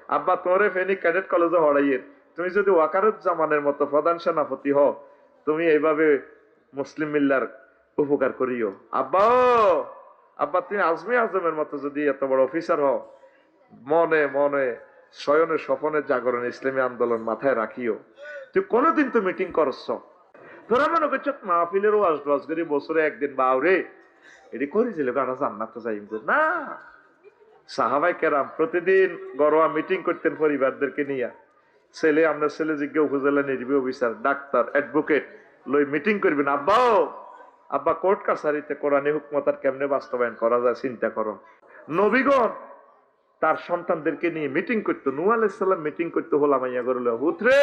আব্বা তোরে ফেনী ক্যাডেট কলেজে হড়াইয়ের, তুমি যদি ওয়াকারুজ্জামানের মতো প্রধান সেনাপতি হও, তুমি এইভাবে মুসলিম মিল্লার উপকার করিও। আব্বা আব্বা তুমি আজমি আজমের মতো যদি এত বড় অফিসার হও, মনে মনে শয়নে স্বপনের জাগরণ ইসলামী আন্দোলন মাথায় রাখিও। তুই কোনোদিন তো মিটিং করছ, তোরা মনে করছ মাহফিলের ওয়াজ টোয়াজ করি বছরে একদিন বাউরে এটি করেছিল কারণ জান্নাত তো যাইম না। সাহাবাই কেরাম প্রতিদিন ঘরোয়া মিটিং করতেন পরিবারদেরকে নিয়ে। ছেলে আপনার ছেলে জিজ্ঞা উপজেলা নির্বাহী অফিসার ডাক্তার অ্যাডভোকেট লই মিটিং করবেন, আব্বাও আব্বা কোর্ট কাছারিতে কোরআনী হুকমতার কেমনে বাস্তবায়ন করা যায় চিন্তা করো। নবীগণ তার সন্তানদেরকে নিয়ে মিটিং করতো। নূহ আলাইহিস সালাম মিটিং করতে হলাম আইয়া করলো, হুতরে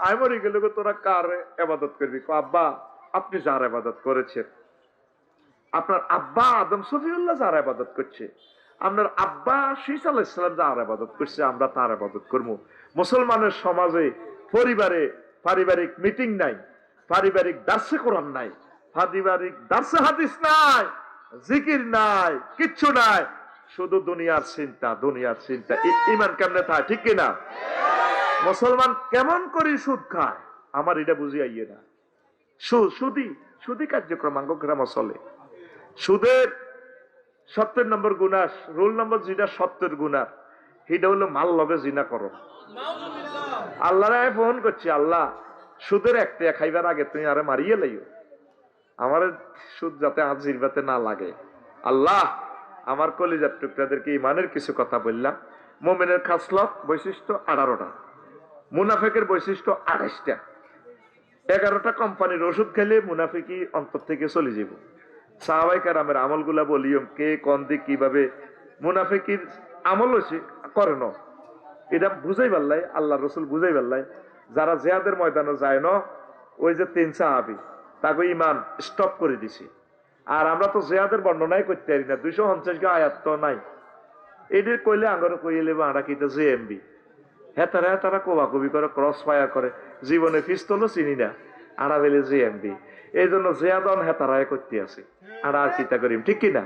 আই মরে গেল তোরা কার ইবাদত করবি? আব্বা আপনি যার ইবাদত করেছেন, আপনার আব্বা আদম সফিউল্লাহ যার ইবাদত করছে, আপনার আব্বা শীস আলাইহিস সালাম যার ইবাদত করছে, আমরা তার ইবাদত করবো। মুসলমানের সমাজে পরিবারে পারিবারিক মিটিং নাই, পারিবারিক দার্সে কোরআন নাই, পারিবারিক দার্সে হাদিস নাই, জিকির নাই, কিচ্ছু নাই, শুধু দুনিয়ার চিন্তা, দুনিয়ার চিন্তা। ইমান কেমনে থাকে ঠিক কিনা? মুসলমান কেমন করে সুদ খায় আমার এটা বুঝি আইয়ে না। সুদি কার্যক্রম আঙ্গগ্রাম চলে। সুদের 70 নম্বর গুণা, রোল নম্বর যেটা 70 গুণা, সেটা হলো মাল লগে জিনা করো। আল্লাহ ফোন করছে, আল্লাহ সুদের একটা খাইবার আগে তুমি আরে মারিয়ে লাইও, আমার সুদ যাতে আজ জিরবাতে না লাগে। আল্লাহ আমার কলিজার টুকরাদেরকে ইমানের কিছু কথা বললাম। মুমিনের খাসলত বৈশিষ্ট্য 18টা, মুনাফিকের বৈশিষ্ট্য 28টা। 11টা কোম্পানির ওষুধ খেলে মুনাফিকি অন্তর থেকে চলে যাব। সাহাবায়ে কেরামের আমলগুলা বলিও কে কোন দিক কিভাবে মুনাফিকির আমল হয়েছে করে না, এটা বুঝাই পারলাই আল্লাহ রসুল বুঝাই পারলাই। যারা জিহাদের ময়দানে যায় না, ওই যে 3 সাহাবী তাকে ইমান স্টপ করে দিছি। আর আমরা তো জিহাদের বর্ণনাই করতে পারি না, 250 আয়াত তো নাই। এদের কইলে আঙ্গরে কইলে লেবো আরা কিটা জেএমবি, হ্যাঁ তারা কোবাকুবি করে, ক্রস ফায়ার করে, জীবনে পিস্তলও চিনি না, আরা বেলে জেএমবি। এই জন্য জিহাদন হেতারায় করতে আছে, আর আর কিতা করিম ঠিক কিনা?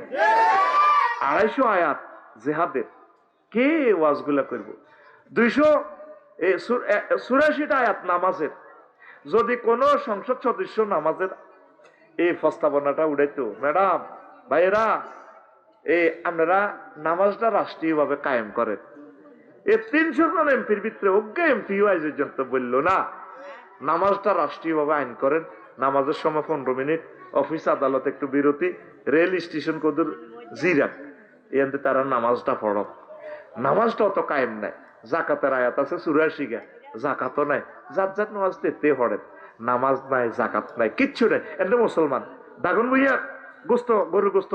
250 আয়াত জিহাদের, কে ওয়াজগুলা করব? 284টা আয়াত নামাজের। যদি কোন সংসদ সদস্য নামাজের এই প্রস্তাবনাটা উঠাইতো, ম্যাডাম ভাইয়েরা আপনারা নামাজটা রাষ্ট্রীয় ভাবে কায়েম করেন, এই 300 জন এমপির ভিতরে অজ্ঞ এমপি পর্যন্ত বললো না নামাজটা রাষ্ট্রীয় ভাবে আইন করেন। নামাজের সময় 15 মিনিট, অফিস আদালত একটু বিরতি, রেল স্টেশন কদুর জিরাক, এতে তারা নামাজটা পড়ক। নামাজটা অত কায়েম নাই। জাকাতের আয়াত আছে 84 গা, জাকাতও নাই। জাত নামাজ তেতে পড়েন, নামাজ নাই, জাকাত নাই, কিচ্ছু নাই। এমনি মুসলমান দাগন বইয়া গোস্ত, গরুর গোস্ত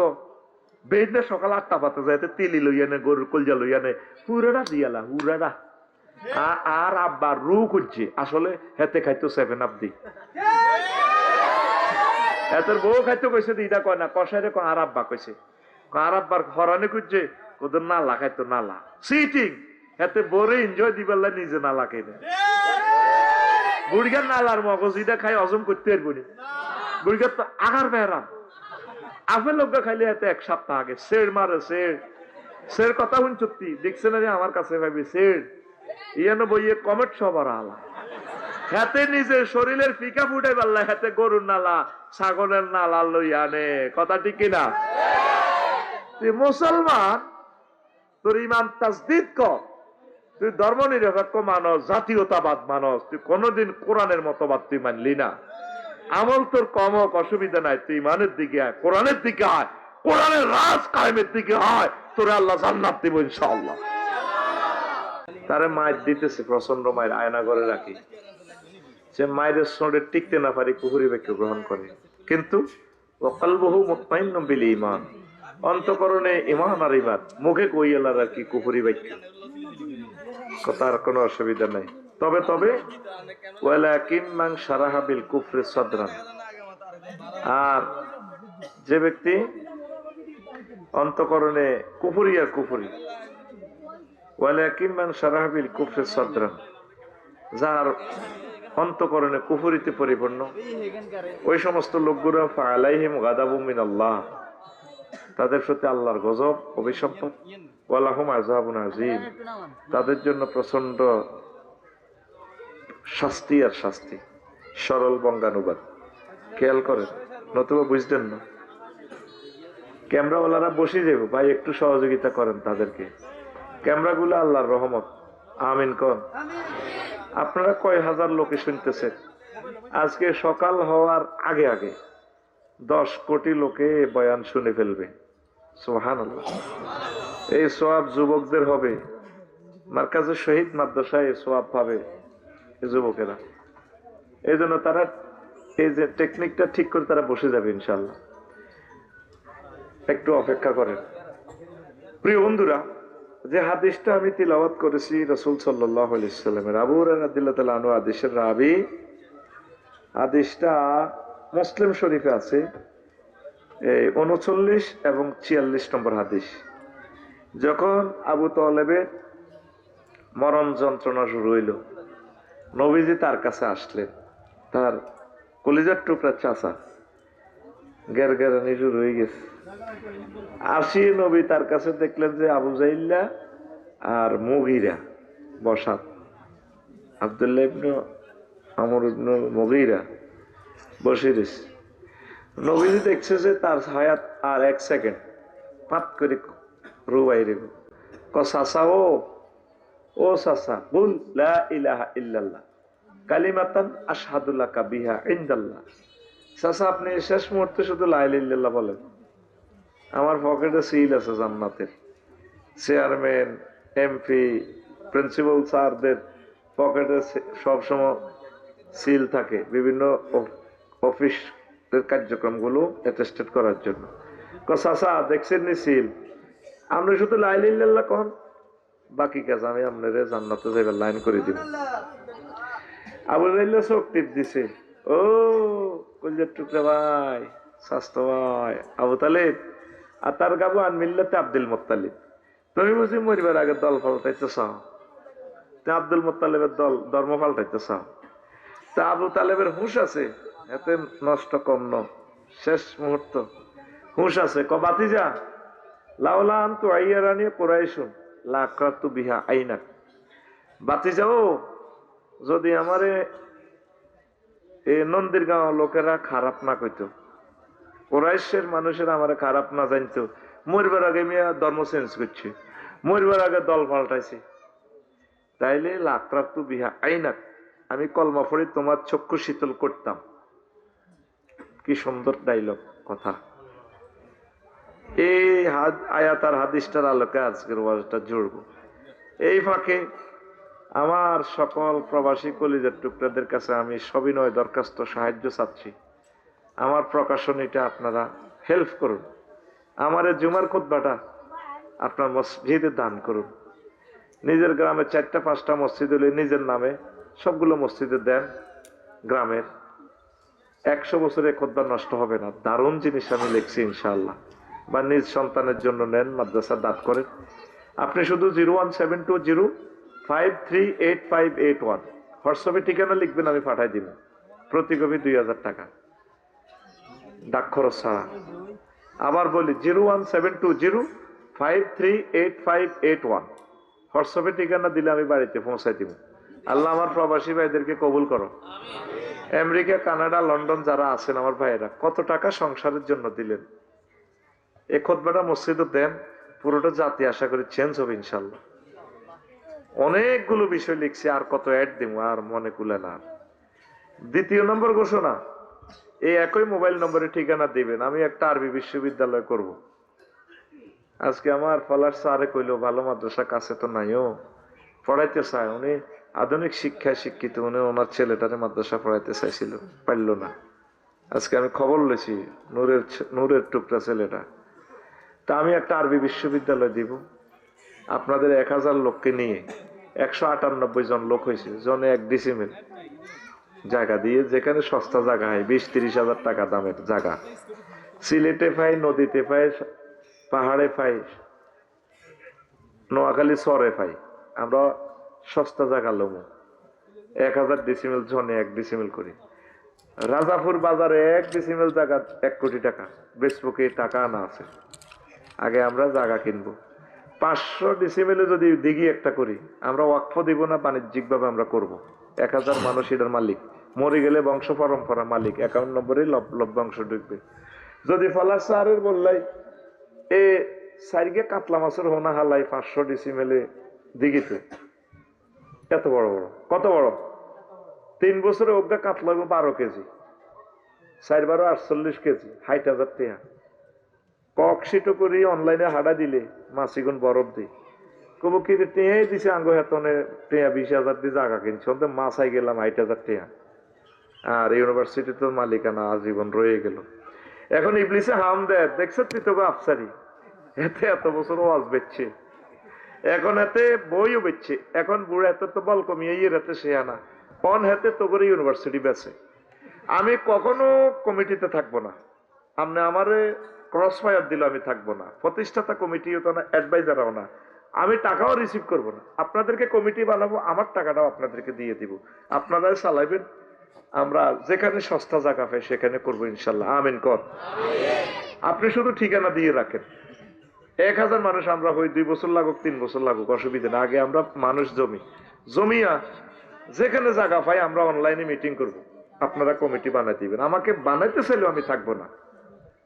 বেদনে সকাল 8টা বাতে যাইতে তেলি লইয়া নে, গরুর কলজা লইয়া নে, হুরাডা দিয়ালা হুরাডা। আর আব্বা রু করছে, আসলে হেতে খাইতো 7 আপ দি, এতের বউ খাইতো কইছে দিদা কয় না, কষাইরে কয় আর আব্বা কইছে, আর আব্বার হরানি করছে ওদের নালা খাইতো, নালা সিটিং। এতে বরে এনজয় দিবার নিজে নালা খাই না। বুড়িগার নালার মগজ এটা খাই হজম করতে পারবো না। বুড়িগার তো আগার বেড়াম আপেল লোকটা খাইলে এত 1 সপ্তাহ আগে সের মারে, সের কথা শুন সত্যি দেখছে না যে আমার কাছে ভাবি সের ইয়ানো বইয়ে কমেট সবার আলা, হাতে নিজের শরীরের ফিকা ফুটে পারলা, হাতে গরুর নালা ছাগলের নালা লই আনে, কথা ঠিক কিনা? তুই মুসলমান, তোর ইমান তাসদিদ কর, তুই ধর্ম নিরপেক্ষ মানুষ, জাতীয়তাবাদ মানুষ, তুই কোনোদিন কোরআনের মতবাদ তুই মানলি না। আমল তোর কম হোক অসুবিধা নাই, তুই ইমানের দিকে আয়, কোরআনের দিকে আয়, কোরআনের রাজ কায়েমের দিকে আয়, তোরে আল্লাহ জান্নাত দিব ইনশাআল্লাহ। তারে মায়ের দিতেছে প্রচন্ড মায়ের, আয়না ঘরে রাখি, সে মায়ের সঙ্গে টিকতে না পারি কুহুরি বাক্য গ্রহণ করে। কিন্তু ওয়াকালবুহু মুতমাইন্নুম বিল ঈমান, অন্তঃকরণে ঈমান আর ইবাদ, মুখে কইয়ালার আর কি কুহুরি বাক্য, কথার কোনো অসুবিধা নাই। তবে ওয়ালাকিন মান শারাহা বিল কুফরি সাদরান, আর যে ব্যক্তি অন্তঃকরণে কুফরি আর কুফরি, ওয়ালাকিন মান শারাহা বিল কুফরি সাদরান, যার অন্তঃকরণে কুফরিতে পরিপূর্ণ, ওই সমস্ত লোকগুলো ফাআলাইহিম গাদাবুম মিনাল্লাহ, তাদের প্রতি আল্লাহর গজব, অভিসম্পাদ। ওয়ালাহুম আযাবুন আযীম, তাদের জন্য প্রচন্ড শাস্তি আর শাস্তি। সরল বঙ্গানুবাদ খেয়াল করেন, নতুবা বুঝতেন না। ক্যামেরাওয়ালারা বসে যাবে ভাই, একটু সহযোগিতা করেন তাদেরকে। ক্যামেরাগুলো আল্লাহর রহমত, আমিন কোন। আপনারা কয় হাজার লোকে শুনতেছেন, আজকে সকাল হওয়ার আগে আগে 10 কোটি লোকে বয়ান শুনে ফেলবে। সুবহানাল্লাহ। এই সওয়াব যুবকদের হবে, মার্কাজে শহীদ মাদ্রাসায় সওয়াব পাবে এই যুবকেরা। এই জন্য তারা এই যে টেকনিকটা ঠিক করে তারা বসে যাবে ইনশাল্লাহ। একটু অপেক্ষা করেন। প্রিয় বন্ধুরা, যে হাদিসটা আমি তিলাওয়াত করেছি রাসূল সাল্লাল্লাহু আলাইহি ওয়াসাল্লামের, আবু হুরায়রা রাদিয়াল্লাহু তাআলা আনহু হাদিসের রাবী, হাদিসটা মুসলিম শরীফে আছে 39 এবং 46 নম্বর হাদিস। যখন আবু তালেবের মরণ যন্ত্রণা শুরু হইল, নবীজি তার কাছে আসলেন। তার কলিজার টুকরা চাচা গেরগেরানি শুরু হয়ে গেছে। আসি নবী তার কাছে দেখলেন যে আবু জাইল্লা আর মুগীরা বসা, আব্দুল্লাহ ইবনে আমর ইবনে মুগীরা বসে রয়েছে। নবীজি দেখছে যে তার হায়াত আর 1 সেকেন্ড, পাত করে রুবাই রেব চাচা, ও চাচা, কুল লা ইলাহা ইল্লাল্লাহ কালিমাতান আশহাদু লাকা বিহা ইনদাল্লাহ। চাচা, আপনি শেষ মুহূর্তে শুধু লা ইলাহা ইল্লাল্লাহ বলেন, আমার পকেটে সিল আছে জান্নাতের। চেয়ারম্যান, এমপি, প্রিন্সিপাল স্যারদের পকেটে সবসময় সিল থাকে বিভিন্ন অফিসের কার্যক্রমগুলো অ্যাটেস্টেড করার জন্য। চাচা দেখছেন নি সিল, আপনি শুধু লা ইলাহা ইল্লাল্লাহ কন, বাকি কাজ আমি আপনারে জান্নাতে যাইবার লাইন করে দিব। আবু জাইল্লা চোখ টিপ দিছে, ও কলিজার টুকরা ভাই, স্বাস্থ্য ভাই আবু তালেব, আর তার গাবো আন মিল্লাতে আব্দুল মুত্তালিব। তুমি বুঝি মরিবার আগে দল পাল্টাইতে চাও, তা আব্দুল মুত্তালিবের দল ধর্ম পাল্টাইতে চাও। তা আবু তালেবের হুঁশ আছে, এতে নষ্ট কম ন, শেষ মুহূর্ত হুঁশ আছে। বাতিজা, লাউলা আনতু আইয়ারানি কুরাইশুন লাকরাতু বিহা আইনাক। বাতিজাও, যদি আমারে এই নন্দীরগাঁও লোকেরা খারাপ না কইতো, কুরাইশের মানুষের আমারে খারাপ না জানতো, মরবার আগে মিয়া ধর্ম চেঞ্জ করছি, মরবার আগে দল পাল্টাইছি, তাইলে লাকরাতু বিহা আইনাক, আমি কলমা পড়ে তোমার চক্ষু শীতল করতাম। কি সুন্দর ডাইলগ কথা। এই আয়াত আর হাদিসটার আলোকে আজকের ওয়াজটা জুড়ব। এই ফাঁকে আমার সকল প্রবাসী কলিজার টুকরাদের কাছে আমি সবিনয় দরখাস্ত, সাহায্য চাচ্ছি। আমার প্রকাশনীটা আপনারা হেল্প করুন। আমার এই জুমার খুতবাটা আপনার মসজিদে দান করুন। নিজের গ্রামে 4-5টা মসজিদ হলে নিজের নামে সবগুলো মসজিদে দেন। গ্রামের 100 বছরে খুতবা নষ্ট হবে না। দারুণ জিনিস আমি লিখছি ইনশাআল্লাহ। বা নিজ সন্তানের জন্য নেন, মাদ্রাসা দান করেন। আপনি শুধু 01720538581 হোয়াটসঅ্যাপে ঠিকানা লিখবেন, আমি পাঠাই দিব। প্রতি কপি 2000 টাকা, ডাক খরচ ছাড়া। আবার বলি 01720538581 হোয়াটসঅ্যাপে ঠিকানা দিলে আমি বাড়িতে পৌঁছাই দিব। আল্লাহ আমার প্রবাসী ভাইদেরকে কবুল করো। আমেরিকা, কানাডা, লন্ডন যারা আছেন আমার ভাইয়েরা, কত টাকা সংসারের জন্য দিলেন। এই খুতবাটা মসজিদে দেন, পুরোটা জাতি আশা করি চেঞ্জ হবে ইনশাল্লাহ। অনেকগুলো বিষয় লিখছি, আর কত অ্যাড দিব, আর মনে কুলে না। 2 নম্বর ঘোষণা, এই একই মোবাইল নম্বরে ঠিকানা দিবেন। আমি একটা আরবি বিশ্ববিদ্যালয় করব। আজকে আমার ফলার স্যারে কইলো ভালো মাদ্রাসা কাছে তো নাইও, পড়াইতে চায়, উনি আধুনিক শিক্ষায় শিক্ষিত, উনি ওনার ছেলেটারে মাদ্রাসা পড়াইতে চাইছিল, পারল না। আজকে আমি খবর লেছি, নূরের টুকরা ছেলেটা। তা আমি একটা আরবি বিশ্ববিদ্যালয় দিব। আপনাদের 1000 লোককে নিয়ে 198 জন লোক হয়েছে, জনে 1 ডিসিমেল জায়গা দিয়ে, যেখানে সস্তা জায়গা হয় 20-30 হাজার টাকা দামের জায়গা। সিলেটে পাই, নদীতে পাই, পাহাড়ে পাই, নোয়াখালী চরে পাই। আমরা সস্তা জায়গা লমু, 1000 ডিসিমেল, জনে 1 ডিসিমেল করি। রাজাপুর বাজারে 1 ডিসিমেল জায়গা 1 কোটি টাকা, ফেসবুকে টাকা আনা আছে। আগে আমরা জায়গা কিনবো, 500 ডিসিমেলে যদি দিঘি একটা করি, আমরা ওয়াকফ দিব না, বাণিজ্যিক ভাবে আমরা করব। 1000 মানুষ এটার মালিক, মরে গেলে বংশ পরম্পরা মালিক, 51 নম্বরে লভ্যাংশ ঢুকবে। যদি ফলার সারের বললাই এ সাইগে কাতলা মাছের হোনা হালাই 500 ডিসিমেলে দিঘিতে, এত বড় বড়, কত বড়, 3 বছরে অজ্ঞা কাতলা 12 কেজি, 4 12 48 কেজি, 60,000 টাকা। ককশিটো করি অনলাইনে হাডা দিলে মাসিগুন বরফ দিই, কব কি টেঁয়াই দিছে আঙ্গ হেতনে, টেঁয়া 20,000 দিয়ে জায়গা কিনছে, ওদের মাসাই গেলাম 60,000 টাকা। আর ইউনিভার্সিটি তো মালিকানা আজীবন রয়ে গেল। এখন ইবলিসে হাম দেয়, দেখছো তুই তবে আফসারি, এতে এত বছর ওয়াজ বেচছে, এখন এতে বইও বেচছে, এখন বুড়া এত তো বল কমিয়ে এতে সে আনা অন হাতে তো করে ইউনিভার্সিটি বেছে। আমি কখনো কমিটিতে থাকবো না, আপনি আমারে ক্রস ফায়ার দিল আমি থাকবো না, প্রতিষ্ঠাতা কমিটিও তো না, অ্যাডভাইজারও না, আমি টাকাও রিসিভ করবো না। আপনাদেরকে কমিটি বানাবো, আমার টাকাটাও আপনাদেরকে দিয়ে দিব, আপনারা চালাইবেন, আমরা যেখানে সস্তা জায়গা পাই সেখানে করবো ইনশাল্লাহ। আমিন কর। আপনি শুধু ঠিকানা দিয়ে রাখেন, 1000 মানুষ আমরা হই, 2 বছর লাগুক 3 বছর লাগুক অসুবিধা না, আগে আমরা মানুষ জমিয়া যেখানে জায়গা পাই আমরা অনলাইনে মিটিং করব, আপনারা কমিটি বানাই দিবেন। আমাকে বানাইতে চাইলেও আমি থাকবো না,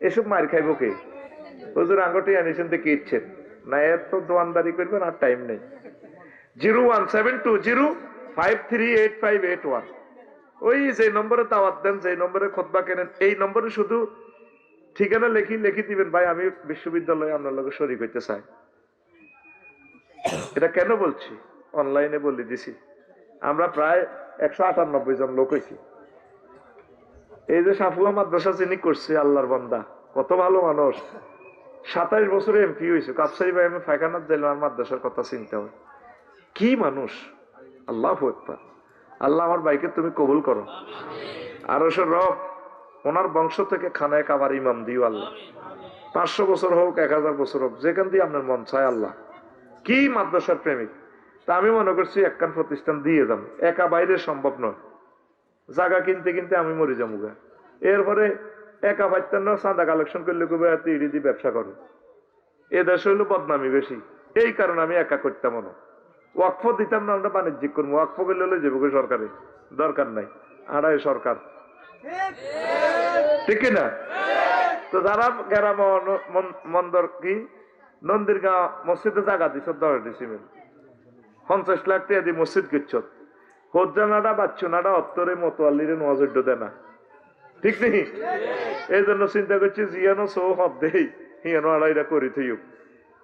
এসব মার খাইবো কে? হুজুর আঙ্গটি আনিছেন দেখে ইচ্ছেন না, এত দোয়ানদারি করবেন, আর টাইম নেই। 01720538581, ওই যে নম্বরে দাওয়াত দেন, যে নম্বরে খুতবা কেনেন, এই নম্বরে শুধু ঠিকানা লিখি দিবেন, ভাই আমি বিশ্ববিদ্যালয়ে আপনার লোক শরীক হইতে চাই। এটা কেন বলছি, অনলাইনে বলে দিছি, আমরা প্রায় 198 জন লোক হয়েছি। এই যে সাফুয়া মাদ্রাসা যিনি করছে, আল্লাহর বান্দা, কত ভালো মানুষ, 27 বছরে এমপি হয়েছে। কাপসারি ভাই আমি ফায়খানাত যাইলাম, আর মাদ্রাসার কথা চিন্তা হয়, কি মানুষ, আল্লাহু আকবার। আল্লাহ আমার ভাইকে তুমি কবুল করো, আর রব ওনার বংশ থেকে খানায় কাবার ইমাম দিও আল্লাহ, 500 বছর হোক 1000 বছর হোক, যেখান দিয়ে আপনার মন চায় আল্লাহ। কি মাদ্রাসার প্রেমিক। তা আমি মনে করছি একখান প্রতিষ্ঠান দিয়ে যাবো, একা বাইরে সম্ভব নয়, জায়গা কিনতে কিনতে আমি মরে যাবো গা। এরপরে একা পাইতেন না, চাঁদা কালেকশন করলে কবে এত ইডি দিয়ে ব্যবসা করো, এ দেশ হইলো বদনামি বেশি, এই কারণে আমি একা করতাম না। ওয়াকফ দিতাম না, আমরা বাণিজ্যিক করবো, ওয়াকফ করলে হলে যাবো সরকারে, দরকার নাই, আড়াই সরকার, ঠিক না? তো যারা গেরাম মন্দর কি নন্দীরগাঁও মসজিদে জায়গা দিছ 10 ডিসিমেল, 50 লাখ টাকা দিয়ে মসজিদ করছ, হজ্জানাটা বাচ্চুনাটা অত্তরে মতোয়াল্লিরে নজর দেয় না, ঠিক নেই? এই জন্য চিন্তা করছি জিয়ানো সৌ হব দেই, হিয়ানো আড়াইটা করি থইও,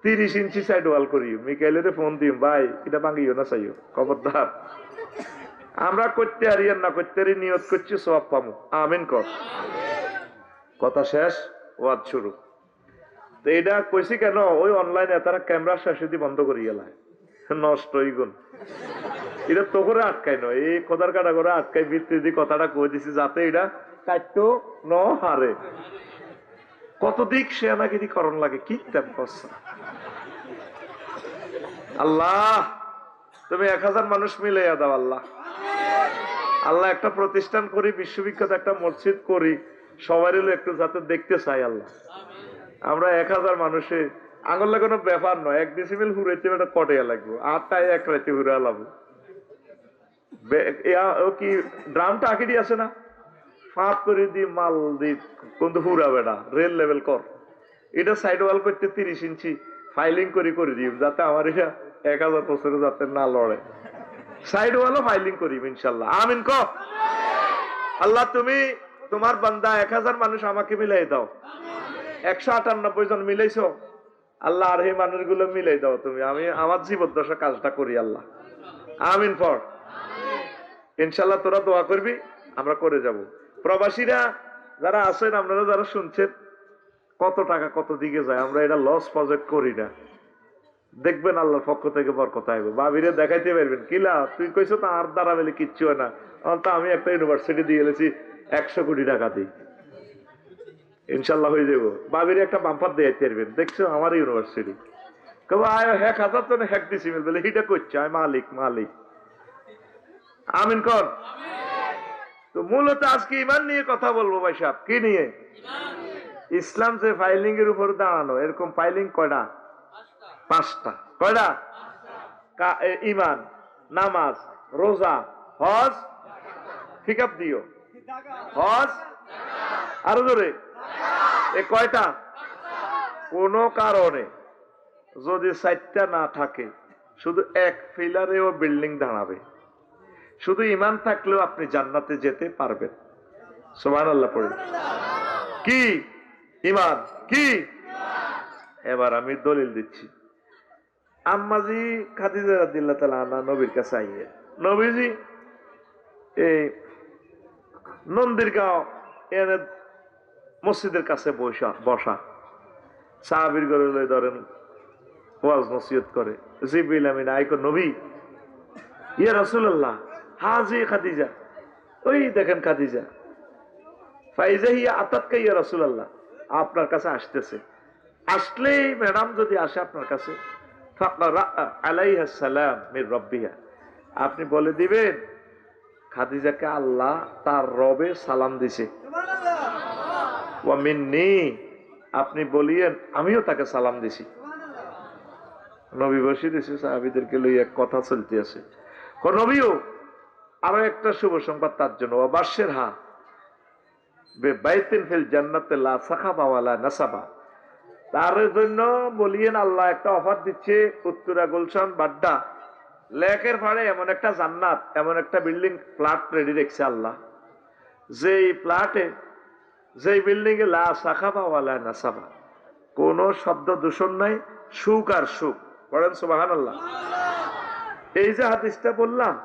30 ইঞ্চি সাইড ওয়াল করিও, মিকাইলের ফোন দিও, ভাই এটা ভাঙিও না চাইও, খবরদার। আমরা করতে আরি আর না করতে আরি, নিয়ত করছি সব পামু, আমিন কর। কথা শেষ, ওয়াজ শুরু। তো এটা কইছি কেন, ওই অনলাইনে তারা ক্যামেরা শেষে বন্ধ করি গেলায়, নষ্ট হই গুণ, এটা তো করে আটকাই নয়, এই খোদার কাটা করে আটকাই বৃত্তি দিয়ে কথাটা কই দিছি, যাতে এটা কাটতো ন হারে। কত দিক সে নাকি করণ লাগে, কি আল্লাহ তুমি 1000 মানুষ মিলে দাও আল্লাহ। আল্লাহ একটা প্রতিষ্ঠান করি, বিশ্ববিখ্যাত একটা মসজিদ করি, সবাই একটু যাতে দেখতে চাই আল্লাহ। আমরা 1000 মানুষে আঙুল লাগানো ব্যাপার নয়, 1 ডিসিমেল হুড়াইতে এটা কটিয়া লাগবো, আটটাই এক রাতে হুড়া লাগবো। কি ড্রামটা আঁকিডি আছে না, ফাঁক করে দি মাল দি কিন্তু হুড়া বেড়া রেল লেভেল কর, এটা সাইড ওয়াল করতে 30 ইঞ্চি ফাইলিং করে দিই, যাতে আমার এটা 1000 বছরে যাতে না লড়ে, সাইড ওয়ালও ফাইলিং করি ইনশাল্লাহ, আমিন ক। আল্লাহ তুমি তোমার বান্দা 1000 মানুষ আমাকে মিলাই দাও, 198 জন মিলাইছো আল্লাহ, আর এই মানুষগুলো মিলাই দাও তুমি, আমি আমার জীবদ্দশা কাজটা করি আল্লাহ, আমিন পর। ইনশাল্লাহ তোরা দোয়া করবি, আমরা করে যাব। প্রবাসীরা যারা আছেন, আপনারা যারা শুনছেন, কত টাকা কত দিকে যায়, আমরা এটা লস প্রজেক্ট করি না, দেখবেন আল্লাহর পক্ষ থেকে বরকত আইবে। বাবিরে দেখাইতে পারবেন, কিলা তুই কইছো তো আর দ্বারা বেলে কিচ্ছু হয় না, তো আমি একটা ইউনিভার্সিটি দিয়ে গেছি 100 কোটি টাকা দিই, ইনশাল্লাহ হয়ে যাবো। বাবিরে একটা বাম্পার দিয়ে পারবেন, দেখছো আমার ইউনিভার্সিটি, কবে আয় 1000 তো 1 ডিসিমেল বলে হিটা করছে, আমি মালিক, আমিন কর। তো মূলত আজকে ইমান নিয়ে কথা বলবো ভাই সাহেব, কি নিয়ে? ইসলাম যে ফাইলিং এর উপর দাঁড়ানো, এরকম ফাইলিং কয়টা? 5টা। কয়টা? ইমান, নামাজ, রোজা, হজ, ফিকাপ দিও, হজ, আরো জোরে, এ কয়টা? কোন কারণে যদি 4টা না থাকে, শুধু এক ফিলারেও বিল্ডিং দাঁড়াবে। শুধু ইমান থাকলেও আপনি জান্নাতে যেতে পারবেন। সুবহানাল্লাহ পড়ে। কি ইমান? কি? এবার আমি দলিল দিচ্ছি। আম্মাজি খাদিজা রাদিয়াল্লাহু তাআলা আনহা নবীর কাছে আইয়ে, নবীজি এই নন্দীরগাঁও এর মসজিদের কাছে বসা সাহাবীর ঘরে লই ধরেন ওয়াজ নসিহত করে। জিবরিল আমিন আইকো, নবী, ইয়া রাসূলুল্লাহ, হাজি খাদিজা, ওই দেখেন খাদিজা, ফাইজা হিয়া আতাতকা ইয়া রাসূলুল্লাহ, আপনার কাছে আসতেছে। আসলেই ম্যাডাম যদি আসে আপনার কাছে, ফাকরা আলাইহা সালাম মির রাব্বিহা, আপনি বলে দিবেন খাদিজাকে আল্লাহ তার রবে সালাম দিছে। ওয়া মিন্নি, আপনি বলিয়েন আমিও তাকে সালাম দিছি। নবী বসে দিছে, সাহাবীদেরকে লইয়া কথা চলতে আছে। নবীও আরো একটা শুভ সংবাদ তার জন্য, ওয়াবাশশির হা বিবাইতিন ফিল জান্নাতি লা সাখাবা ওয়ালা নাসাবা, তার জন্য বলিয়েন আল্লাহ একটা অফার দিচ্ছে উত্তরা গুলশান বাড্ডা লেকের পাড়ে এমন একটা জান্নাত, এমন একটা বিল্ডিং ফ্ল্যাট রেডি রেখেছে আল্লাহ, যেই ফ্ল্যাটে, যেই বিল্ডিং এ লা সাখাবা ওয়ালা নাসাবা, কোন শব্দ দূষণ নাই, সুখ আর সুখ। পড়েন সুবহানাল্লাহ। এই যে হাদিসটা বললাম,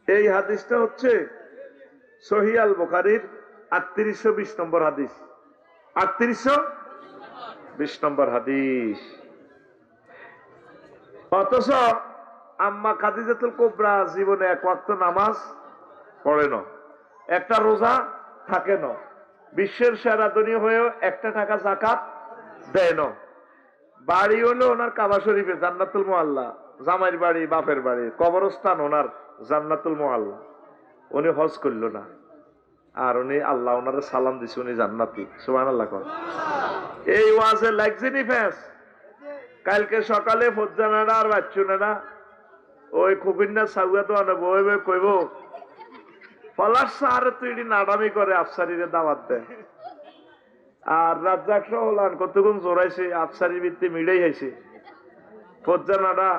এই হাদিসটা হচ্ছে সহিহ আল বুখারীর 3820 নম্বর হাদিস। 3820 নম্বর হাদিস। অথচ আম্মা খাদিজাতুল কুবরা জীবনে এক ওয়াক্ত নামাজ পড়ে না, একটা রোজা থাকে না, বিশ্বের সেরা ধনী হয়েও একটা টাকা যাকাত দেয় না। বাড়ি হলো ওনার কাবা শরীফে জান্নাতুল মুআল্লা, জামাইর বাড়ি, বাপের বাড়ি, কবরস্থান ওনার জান্নাতুল মুআল্লা। উনি হজ করল না, আর উনি আল্লাহ ওনারে সালাম দিছে, উনি জান্নাতি। সুবহানাল্লাহ। এই ওয়াজে লাগছেনি ফেস। কালকে সকালে ফজ্জানারা আর বাচ্চুনারা ওই খুবিন্না সাউয়া তো আনে বই বই কইব পলাশ সাহারে তুই নাডামি করে আফসারিরে দাওয়াত দেয়। আর রাজ্জাক সহ হলান কতক্ষণ জোরাইছে, আফসারির ভিত্তি মিড়াই হয়েছে। ফজ্জানারা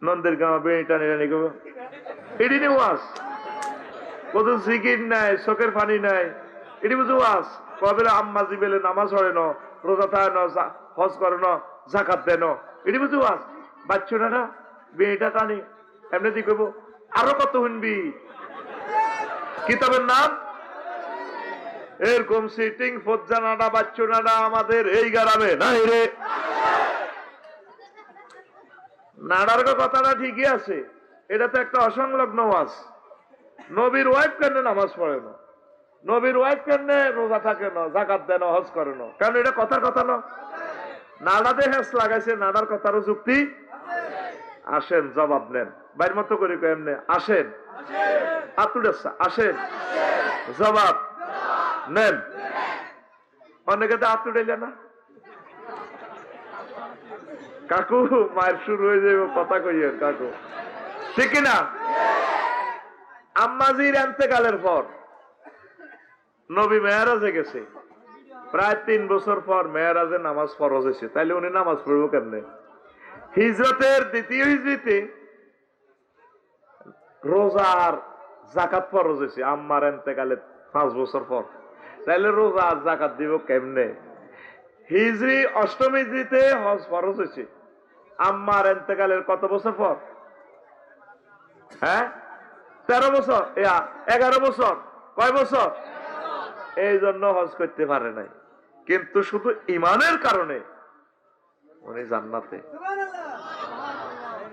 নন্দের গাঁও বেড়ি টানি টানি করবো, এটি নি ওয়াজ। কত জিকির নাই, চোখের পানি নাই, এটি বুঝো ওয়াজ। কবে আম্মা জিবেলে নামাজ পড়ে ন, রোজা থাকে ন, হজ করে ন, জাকাত দেয় ন, এটি বুঝো ওয়াজ। বাচ্চুনারা বেড়িটা টানি এমনি দি করবো। আরো কত শুনবি, কিতাবের নাম এরকম সিটিং ফজ্জানাডা বাচ্চুনাডা আমাদের এই গ্রামে নাই রে। নাডার কথাটা ঠিকই আছে, এটা তো একটা অসংলগ্ন ওয়াজ। নবীর ওয়াইফ কেন নামাজ পড়ে না, নবীর ওয়াইফ কেন রোজা থাকে না, জাকাত দেয় না, হজ করে না, কারণ এটা কথার কথা না। নাডাতে হেস লাগাইছে, নাডার কথারও যুক্তি। আসেন জবাব নেন, বাইর মতো করে এমনি আসেন, আতুডেসা আসেন, জবাব নেন। অনেকে তো আতুডেলে না, কাকু মায়ের শুরু হয়ে যাবে কথা কইয়ে কাকু, ঠিক কিনা? আম্মাজির এন্তেকালের পর নবী মেরাজে গেছে, প্রায় 3 বছর পর মেরাজে নামাজ ফরজ হয়েছে। তাইলে উনি নামাজ পড়বো কেমনে? হিজরতের দ্বিতীয় হিজরিতে রোজার জাকাত ফরজ হয়েছে আম্মার এন্তেকালের 5 বছর পর। তাইলে রোজা আর জাকাত দিব কেমনে? হিজরি 8ম হিজরিতে হজ ফরজ হয়েছে আম্মার এন্তেকালের কত বছর পর? হ্যাঁ 13 বছর, 11 বছর, কয় বছর? এই জন্য হজ করতে পারে নাই, কিন্তু শুধু ইমানের কারণে উনি জান্নাতে।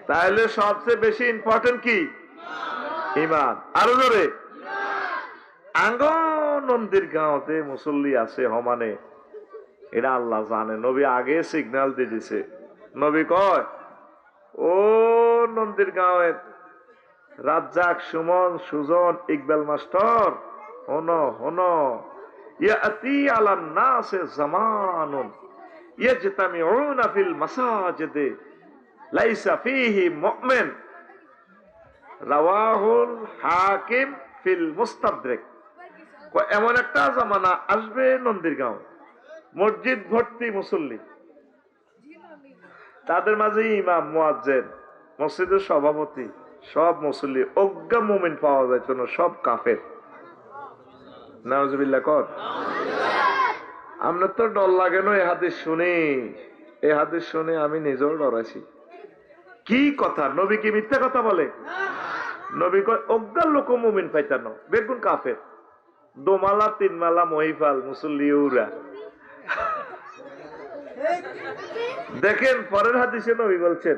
তাহলে সবচেয়ে বেশি ইম্পর্টেন্ট কি? ইমান। আরো জোরে। আঙ্গ নন্দীর গাঁওতে মুসল্লি আছে হমানে, এটা আল্লাহ জানে। নবী আগে সিগন্যাল দিয়ে দিছে। নবী কয়, ও নন্দীর গাঁওয়ের রাজ্জাক, সুমন, সুজন, ইকবাল মাস্টার, হনো হনো, ইয়াতি আলান নাসে জামানুন ইয়াজতামিউনা ফিল মাসাজিদে লাইসা ফীহি মুমিন, রাওয়াহুল হাকিম ফিল মুস্তাদরিক। এমন একটা জামানা আসবে নন্দীরগাঁও, মসজিদ ভর্তি মুসল্লি, তাদের মাঝে ইমাম, মুয়াজ্জিন, মসজিদের সভাপতি, সব মুসল্লি, অজ্ঞা মুমিন পাওয়া যায় না, সব কাফের। নাউজুবিল্লাহ কর। আপনার তো ডর লাগে না এই হাদিস শুনে? এই হাদিস শুনে আমি নিজেও ডরাইছি। কি কথা, নবী কি মিথ্যা কথা বলে? নবী কয় অজ্ঞা লোক মুমিন পাইতান, বেগুন কাফের। দোমালা তিনমালা মহিফাল মুসল্লি উরা। দেখেন পরের হাদিসে নবী বলছেন,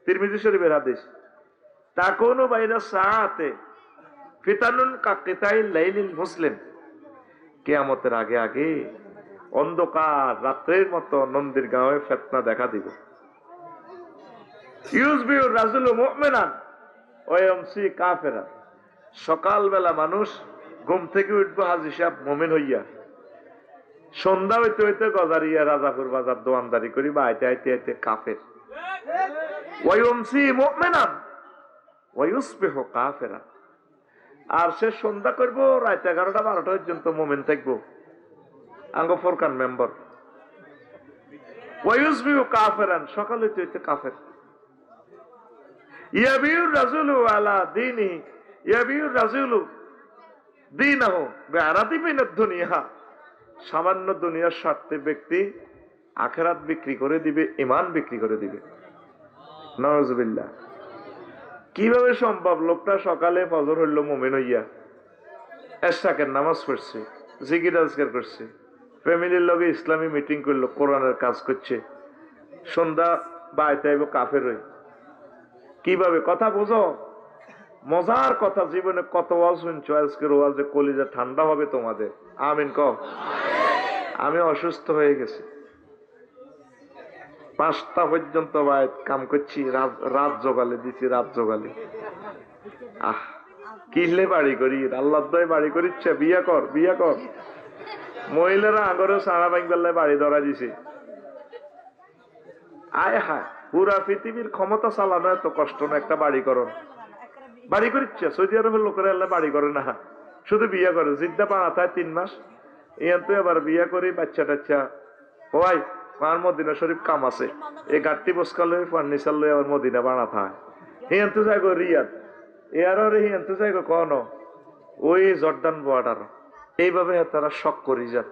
তিরমিজি শরীফের হাদিস, তাকুনু বাইনা সাআতে ফিতানুন কাকিতাইল লাইলিল মুসলিম। কিয়ামতের আগে আগে অন্ধকার রাত্রের মতো নন্দীরগাঁওয়ে ফিতনা দেখা দিবে। ইউসবিউ রাজুলু মুমিনান ওয়া ইয়ামসি কাফিরা। সকালবেলা মানুষ ঘুম থেকে উঠবে হাজী সাহেব মুমিন হইয়া, সন্ধ্যা হইতে হইতে গজারিয়া রাজাপুর বাজার দোয়ানদারি করি বা আইতে আইতে আইতে কাফের। ওয়া ইয়ামসি মুমিনান ওয়া ইউসবিহু কাফিরা। আর সে সন্ধ্যা করবো রাত 11টা-12টা পর্যন্ত মুমিন থাকবো, আঙ্গ ফরকান মেম্বার। ওয়া ইউসবিহু কাফিরান, সকাল হইতে হইতে কাফের। ইয়াবিউ রাজুলু আলা দীনি ইয়াবিউ রাজুলু দীনাহু বিআরাদি মিনাদ দুনিয়া। সামান্য দুনিয়ার স্বার্থে ব্যক্তি আখিরাত বিক্রি করে দিবে, ঈমান বিক্রি করে দিবে। নাউজুবিল্লাহ। কিভাবে সম্ভব? লোকটা সকালে ফজর হইল মুমিন হইয়া, এশরাকের নামাজ পড়ছে, জিকির আজকার করছে, ফ্যামিলির লগে ইসলামী মিটিং করলো, কোরআনের কাজ করছে, সন্ধ্যা বাড়িতে আইব কাফের হই। কিভাবে? কথা বুঝো, মজার কথা। জীবনে কত ওয়াজ শুনছো, আজকের ওয়াজে কলিজা ঠান্ডা হবে তোমাদের। আমিন কও। আমি অসুস্থ হয়ে গেছি, 5টা পর্যন্ত বাইত কাম করছি, রাত জোগালে দিছি, রাত জোগালে। কিলে বাড়ি করি, আল্লাহ দয় বাড়ি করিচ্ছে, বিয়া কর বিয়া কর। মহিলারা আগরে সারা বাংলায় বাড়ি ধরা দিছে। আয় হায়, পুরা পৃথিবীর ক্ষমতা চালানো এত কষ্ট না, একটা বাড়ি করো। বাড়ি করিচ্ছে, সৌদি আরবের লোকেরা আল্লাহ বাড়ি করে না, শুধু বিয়া করে। জিদ্দা পাড়া থাকে 3 মাস, ইয়ান তো এবার বিয়া করি, বাচ্চা টাচ্চা হওয়াই। আর মদিনা শরীফ কাম আছে, এই গাড়ি বসকালে ফার্নিচার লই আবার মদিনা বানা থাকে। হিয়ান তো যাইগো রিয়াদ, এর হিয়ান তো যাইগো কোন ওই জর্দান বর্ডার। এইভাবে তারা শখ করি যা,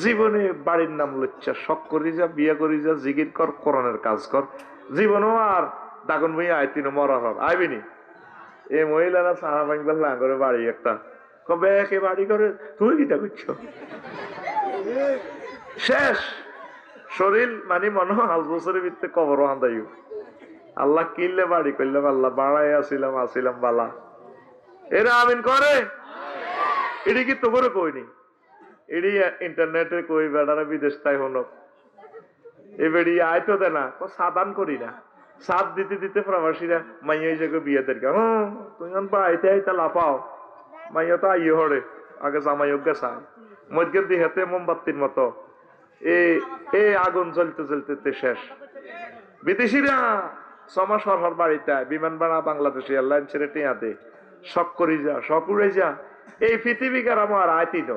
জীবনে বাড়ির নাম লচ্ছা, শখ করি যা, বিয়া করি যা, জিগির কর, কোরআনের কাজ কর। জীবনও আর দাগন বই আইতিন মরার হর আইবিনি। এই মহিলারা সারা বাংলা করে বাড়ি একটা কবে একে বাড়ি করে, তুই কিটা করছো? শেষ শরীর মানে মনে হয় 5 বছরের ভিতরে কবর হান্দাই। আল্লাহ কিনলে বাড়ি করলাম, আল্লাহ বাড়াই আসিলাম বালা। এরা আমিন করে। এটি কি তো করে কইনি, এটি ইন্টারনেটে কই বেড়ারা বিদেশ তাই হলো এ বেড়ি আয়তো দে না, সাদান করি না। সাত দিতে দিতে প্রবাসীরা মাইয়া হিসেবে বিয়েদের তুমি বাড়িতে আইতা লাফাও, মাইয়া তো আইয়ে হরে আগে জামাই গেছায় মধ্যে দিহেতে মোমবাতির মতো এ আগুন জ্বলতে জ্বলতে শেষ। বিদেশিরা 6 মাস হর বাড়িতে বিমান ভাড়া বাংলাদেশি এয়ারলাইন ছেড়ে টিয়াতে শখ করি যা, শখ উড়ে যা। এই পৃথিবীকার আমার আইতি তো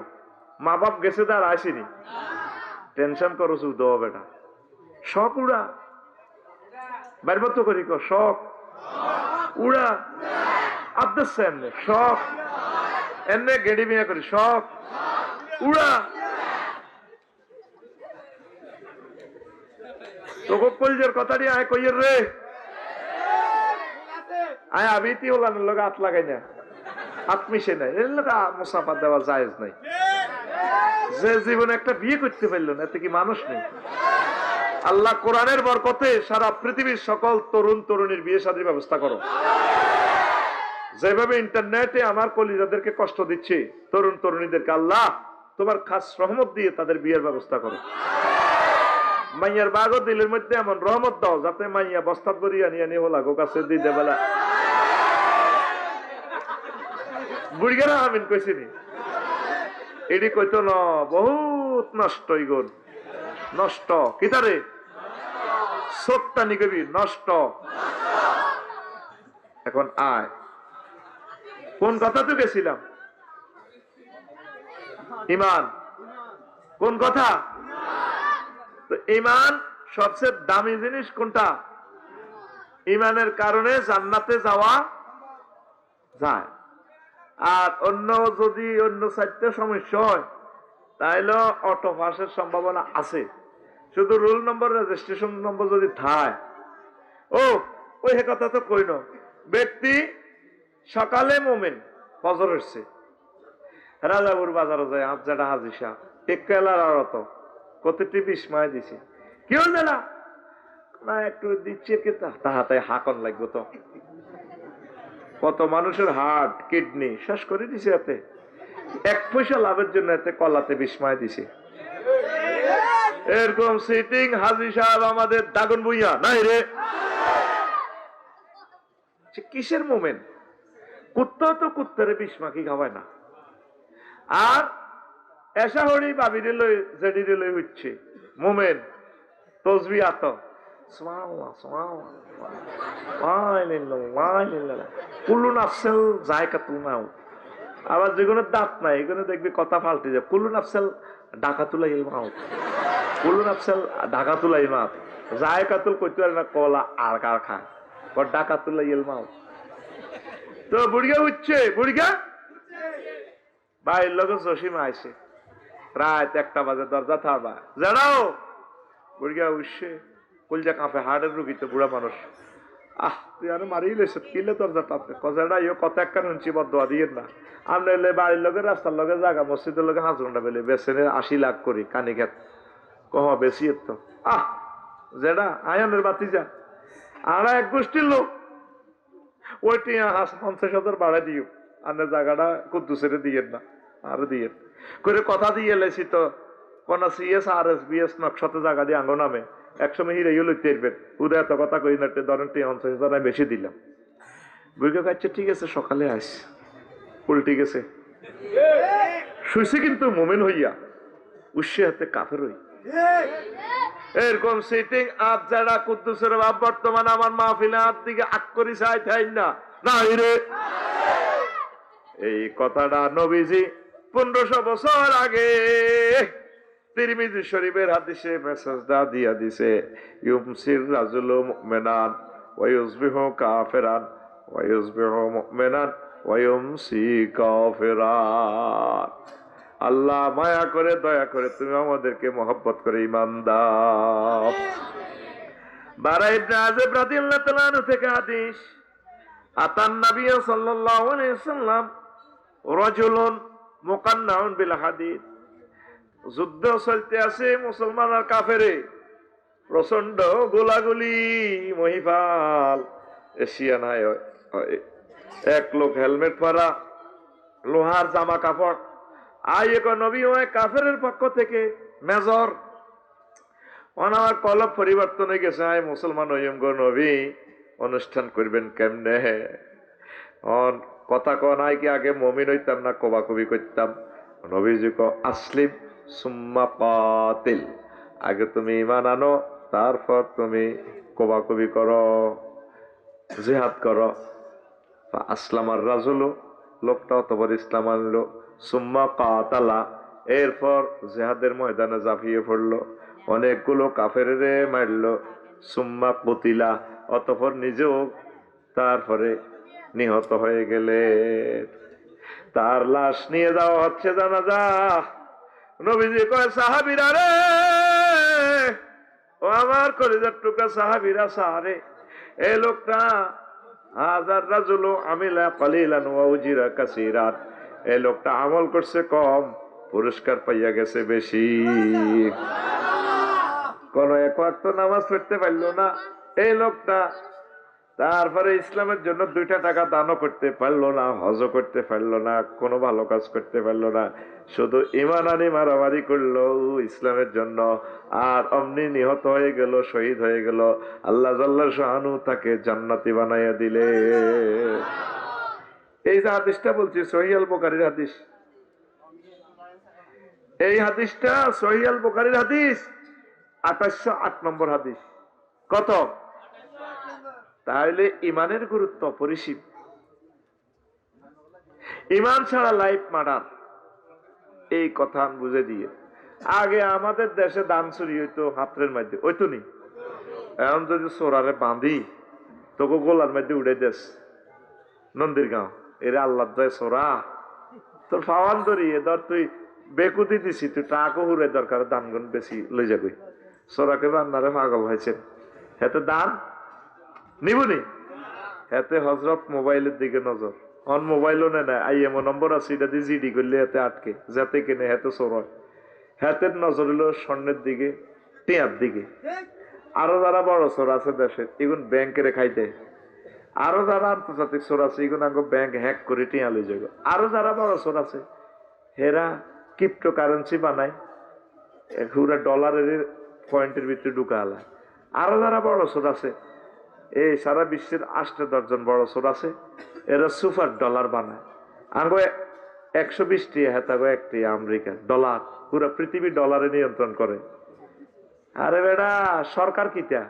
মা বাপ গেছে তার আসেনি, টেনশন করো শুধু বেটা। শখ উড়া বাইর তো করি শখ উড়া আব্দাস এমনি শখ এমনি গেড়ি মিয়া করি শখ উড়া। তোকে কলজের কথাটি আয় কইয়ের রে, আয় আবিতি ওলানের লোক হাত লাগাই না, হাত মিশে নাই, এর লোক মুসাফা দেওয়া জায়েজ নাই। যে জীবনে একটা বিয়ে করতে পারলো না, এতে কি মানুষ নেই? আল্লাহ কোরআনের বরকতে সারা পৃথিবীর সকল তরুণ তরুণীর বিয়ে শাদীর ব্যবস্থা করো। যেভাবে ইন্টারনেটে আমার কলিজাদেরকে কষ্ট দিচ্ছে তরুণ তরুণীদেরকে, আল্লাহ তোমার খাস রহমত দিয়ে তাদের বিয়ের ব্যবস্থা করো। মাইয়ার বাগো দিলের মধ্যে এমন রহমত দাও যাতে মাইয়া বস্তা করিয়া নিয়ে নিয়ে হলা গো কাছে দিতে বেলা বুড়িগারা আমিন কইছিনি। এটি কইতো না বহুত নষ্ট গুণ। নষ্ট। কিতারে সত্যা নিকবি নষ্ট। এখন আয়, কোন কথা তো গেছিলাম? ইমান। কোন কথা? ইমান সবচেয়ে দামি জিনিস কোনটা? ইমানের কারণে জান্নাতে যাওয়া যায়। আর অন্য যদি অন্য চারটে সমস্যা হয় তাহলে অটো পাসের সম্ভাবনা আছে। শুধু রোল নম্বর রেজিস্ট্রেশন নম্বর যদি থায়, ও ওই কথা তো কই ন, ব্যক্তি সকালে মোমেন ফজর হচ্ছে, রাজাপুর বাজারে যায় আজাটা হাজি সাহ টেকালার আরত কতটি বিস্ময় দিছে, কি হল না না একটু দিচ্ছে কেতা তাহাতে হাকন লাগবে তো। কত মানুষের হার্ট কিডনি শেষ করে দিছে এতে, 1 পয়সা লাভের জন্য এতে কলাতে বিস্ময় দিছে। এরকম সিটিং হাজি সাহেব আমাদের দাগন ভুইয়া নাই রে। কিসের মোমেন্ট? কুত্তা তো কুত্তারে বিস্মাকি খাওয়ায় না। আর এসা হরি বাবিরে লই জেডিরে লই হচ্ছে মোমেন্ট তসবি আত কুল্লু নাফসেল জায়গা তু নাও। আবার যেগুলো দাঁত নাই এগুলো দেখবি কথা পাল্টে যায়। কুল্লু নাফসেল ডাকা তুলাই মাও, কুল্লু নাফসেল ঢাকা তুলাই মাপ, জায়গা তুল করতে পারে না কলা আর কার খায় ডাকা তুলাই মাও। তো বুড়িয়া উঠছে, বুড়িয়া ভাইয়ের লগে জসিমা আইছে, রাত 1টা বাজে দরজা থাবা জানাও। বুড়িয়া উঠছে, কলজা কাঁপে, হার্টের রুগী তো বুড়া মানুষ। আহ তুই আরো মারিয়ে লেছ কিলে দরজাটাতে কজাটা ইয়ে কত একটা শুনছি বদয়া দিয়ে না। আমরা এলে বাড়ির লগে রাস্তার লগে জায়গা মসজিদের লগে 5 ঘন্টা পেলে বেসেনে 80 লাখ করি কানি খেত কহ বেশি তো। আহ যেটা আয়নের বাতি যা আর এক গোষ্ঠীর লোক ওইটি 50,000 বাড়াই দিও, আর জায়গাটা কুদ্দুসের দিয়ে না আর দিয়ে করে কথা দিয়ে এলেছি তো কোন সিএস আর এস বিএস নকশাতে জায়গা দিয়ে আঙ্গ নামে একসময় হিরাইও লইতে পারবেন। উদয় এত কথা কই না, ধরেন 50,000 বেশি দিলাম। বুঝে কাছে ঠিক আছে সকালে আস, উল্টি গেছে শুইছে কিন্তু মোমেন হইয়া উৎসে হাতে কাফের হই। এরকম সিটিং আপ যারা কুদ্দুসের বাপ বর্তমান আমার মাহফিলে হাত দিকে আক করি চাই থাই না নাই রে। এই কথাটা নবীজি 1500 বছর আগে তিরমিজি শরীফের হাদিসে মেসেজটা দিয়া দিছে, ইউমসির রাজুলু মুমিনান ওয়া ইউসবিহু কাফিরান ওয়া ইউসবিহু মুমিনান ওয়া ইউমসি কাফিরান। আল্লাহ মায়া করে দয়া করে তুমি আমাদেরকে মহব্বত করে ঈমান দাও। বারা ইবনে আযিব রাদিয়াল্লাহু তাআলা আনহু থেকে হাদিস, আতান নবী সাল্লাল্লাহু আলাইহি ওয়াসাল্লাম রাজুলুন মুকান্নাউন বিল হাদিদ। যুদ্ধ চলতে আছে মুসলমান আর কাফেরে, প্রচন্ড গোলাগুলি মহিফাল। এশিয়ানায় এক লোক হেলমেট পরা, লোহার জামা কাপড়, আই এক নবী হয় কাফেরের পক্ষ থেকে মেজর। আমার কলব পরিবর্তন হয়ে গেছে, আয় মুসলমান হইম গো নবী, অনুষ্ঠান করবেন কেমনে? কথা কয় কি আগে মমিন হইতাম না কবাকবি করতাম? নবীজি ক আসলিম সুম্মা কাতিল, আগে তুমি ঈমান আনো তারপর তুমি কবাকবি করো, জিহাদ করো। আসলামার রাজুলু, লোকটা অতবার ইসলাম আনলো। সুম্মা কাতালা, এরপর জিহাদের ময়দানে ঝাঁপিয়ে পড়লো, অনেকগুলো কাফেরে মারলো। সুম্মা কুতিলা, অতঃপর নিজেও তারপরে নিহত হয়ে গেলে। তার লাশ নিয়ে যাওয়া হচ্ছে জানাজা। নবীজি কয় সাহাবীরা রে, ও আমার কলিজার টুকরা সাহাবীরা সারে, এই লোকটা হাজার রাজুলু আমিলা কালিলান ওয়া উজিরা কাসীরান, এই লোকটা আমল করছে কম, পুরস্কার পাইয়া গেছে বেশি। কোন এক ওয়াক্ত নামাজ পড়তে পারলো না এই লোকটা, তারপরে ইসলামের জন্য 2টা টাকা দানও করতে পারলো না, হজও করতে পারলো না, কোনো ভালো কাজ করতে পারলো না, শুধু ঈমান আনি মারামারি করলো ইসলামের জন্য, আর অমনি নিহত হয়ে গেল, শহীদ হয়ে গেল। আল্লাহ জাল্লা শাআনু তাকে জান্নাতি বানাইয়া দিলে। এই যে হাদিসটা বলছি সহিহ আল বুখারীর হাদিস, এই হাদিসটা সহিহ আল বুখারীর হাদিস। 2808 নম্বর হাদিস। কত? তাহলে ইমানের গুরুত্ব অপরিসীম। ইমান ছাড়া লাইফ মার্ডার, এই কথা বুঝে দিয়ে। আগে আমাদের দেশে দান চুরি হইতো হাতের মধ্যে, ওইতো নি। এখন যদি চোরারে বাঁধি তোকে গোলার মধ্যে উড়ে দেশ নন্দীর গাঁও, এরা আল্লাহ দয় চোরা তোর ফাওয়ান ধরি ধর তুই বেকুতি দিছি, তুই টাকা হুড়ে দরকার দান গুণ বেশি লই যাবি। চোরাকে বান্নারে পাগল হয়েছেন, হেতে দান নিবনি, হেতে হজরত মোবাইলের দিকে নজর। অন মোবাইলও নেয়, আইএমও নম্বর আছে, এটা দিয়ে জিডি করলে হাতে আটকে, যাতে কিনে হেতে চোর হয়। হাতের নজর হলো স্বর্ণের দিকে, টিয়ার দিকে। আরো যারা বড় চোর আছে দেশে, এগুন ব্যাংকে রেখাই দেয়। আরো যারা আন্তর্জাতিক চোর আছে, এগুন আগে ব্যাংক হ্যাক করে টিয়া লই যাবে। আরো যারা বড় চোর আছে, হেরা ক্রিপ্টো কারেন্সি বানায়, পুরা ডলারের পয়েন্টের ভিতরে ঢুকা আলায়। আরো যারা বড় চোর আছে, এই সারা বিশ্বের 8-10 জন বড় চোর আছে, এরা সুপার ডলার বানায়। আগে 120 টিয়া হেতাগো 1 টিয়া আমেরিকার ডলার, পুরো পৃথিবী ডলারে নিয়ন্ত্রণ করে। আরে বেড়া সরকার কিটা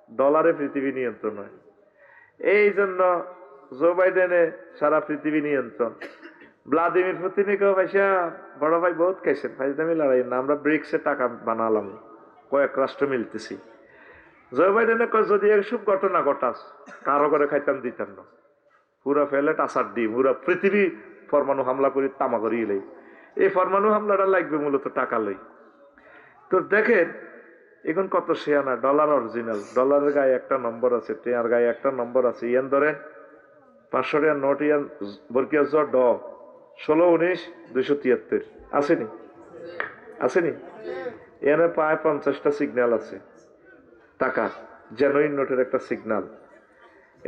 ডলারে পৃথিবী নিয়ন্ত্রণ হয়। এই জন্য জো বাইডেনে সারা পৃথিবী নিয়ন্ত্রণ। ভ্লাদিমির পুতিনকে পয়সা বড় ভাই বহুত খাইছেন, ফাইজদামি লড়াই না, আমরা ব্রিক্সে টাকা বানালাম, কয়েক রাষ্ট্র মিলতেছি। জো বাইডেনে কয় যদি এসব ঘটনা ঘটাস কারো করে খাইতাম দিতাম না, পুরা ফেলে টাসার ডিম, পুরা পৃথিবী পরমাণু হামলা করি তামা করি এলেই। এই পরমাণু হামলাটা লাগবে মূলত টাকা লই। তো দেখেন এখন কত শেয়ানা, ডলার অরিজিনাল, ডলারের গায়ে একটা নম্বর আছে, টিয়ার গায়ে একটা নম্বর আছে। ইয়ান ধরেন 500 টাকার নোট, ইয়ান বরকিয়া ড 16-19-273 আসেনি, আসেনি। এখানে প্রায় 50টা সিগন্যাল আছে টাকা, জেনুইন নোটের একটা সিগন্যাল।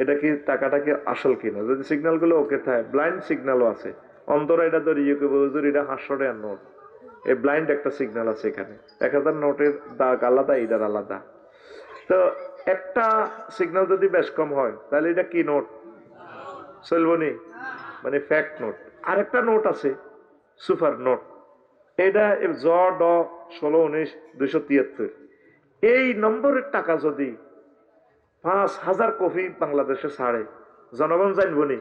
এটা কি টাকাটা কি আসল কিনা, যদি সিগন্যাল গুলো ওকে থাকে, ব্লাইন্ড সিগন্যালও আছে। অন্তরা এটা ধরিয়ে এটা 500 টাকার নোট, এই ব্লাইন্ড একটা সিগন্যাল আছে এখানে। 1000 নোটের দাগ আলাদা, এটার আলাদা। তো একটা সিগন্যাল যদি বেশ কম হয় তাহলে এটা কি নোট চলবনি, মানে ফ্যাক্ট নোট। আরেকটা নোট আছে সুপার নোট, এটা ড 16-19-273। এই নম্বরের টাকা যদি 5000 কপি বাংলাদেশে ছাড়ে, জনগণ জানবনি,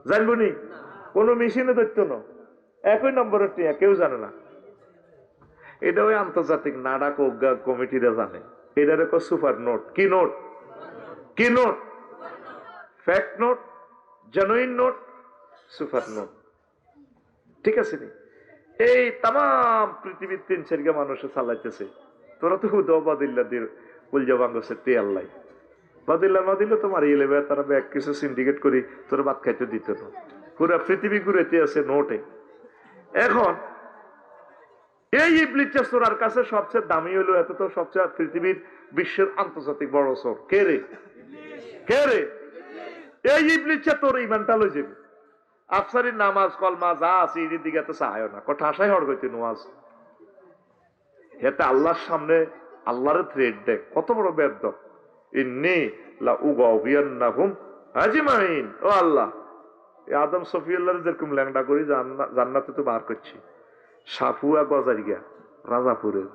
জানবনি, কোনো মেশিনে ধরতো না, একই নম্বরের টিয়া কেউ জানে না। এটা ওই আন্তর্জাতিক নাডাক কমিটিরা জানে। এটার একটা সুপার নোট। কি নোট? কি note? Fact note, genuine note, super note. ঠিক আছে নি? এই তাম পৃথিবীর 3-4 মানুষে চালাইতেছে। তোরা তো হুদবাদিল্লা দিয়ে উলজা বাংলাদেশে টিয়াল্লাই বাদিল্লা না দিলে তোমার ইয়ে লেবে, তারা ব্যাগ কিছু সিন্ডিকেট করি তোর ভাত খাইতে দিত না। পুরা পৃথিবী ঘুরেতে আছে নোটে। এখন এই ইবলিসের চোরার কাছে সবচেয়ে দামি হলো, এত তো সবচেয়ে পৃথিবীর বিশ্বের আন্তর্জাতিক বড় চোর কে রে? কে রে? এই ইবলিসে তোর ইমানটা লই যাবে। আফসারির নামাজ কলমা যা আছে এর দিকে তো চায় না, কথা আশাই হড় গইতে নোয়াজ। এতে আল্লাহর সামনে আল্লাহর থ্রেড দেখ, কত বড় বেদ্য। ইন্নী লা উগাউবিয়ান্নাহুম আজমাইন। ও আল্লাহ, আদম সফিউল্লাহর যেরকম ল্যাংডা করি জান্নাতে তো বার করছি। সাফুয়া গজারিয়া রাজাপুরের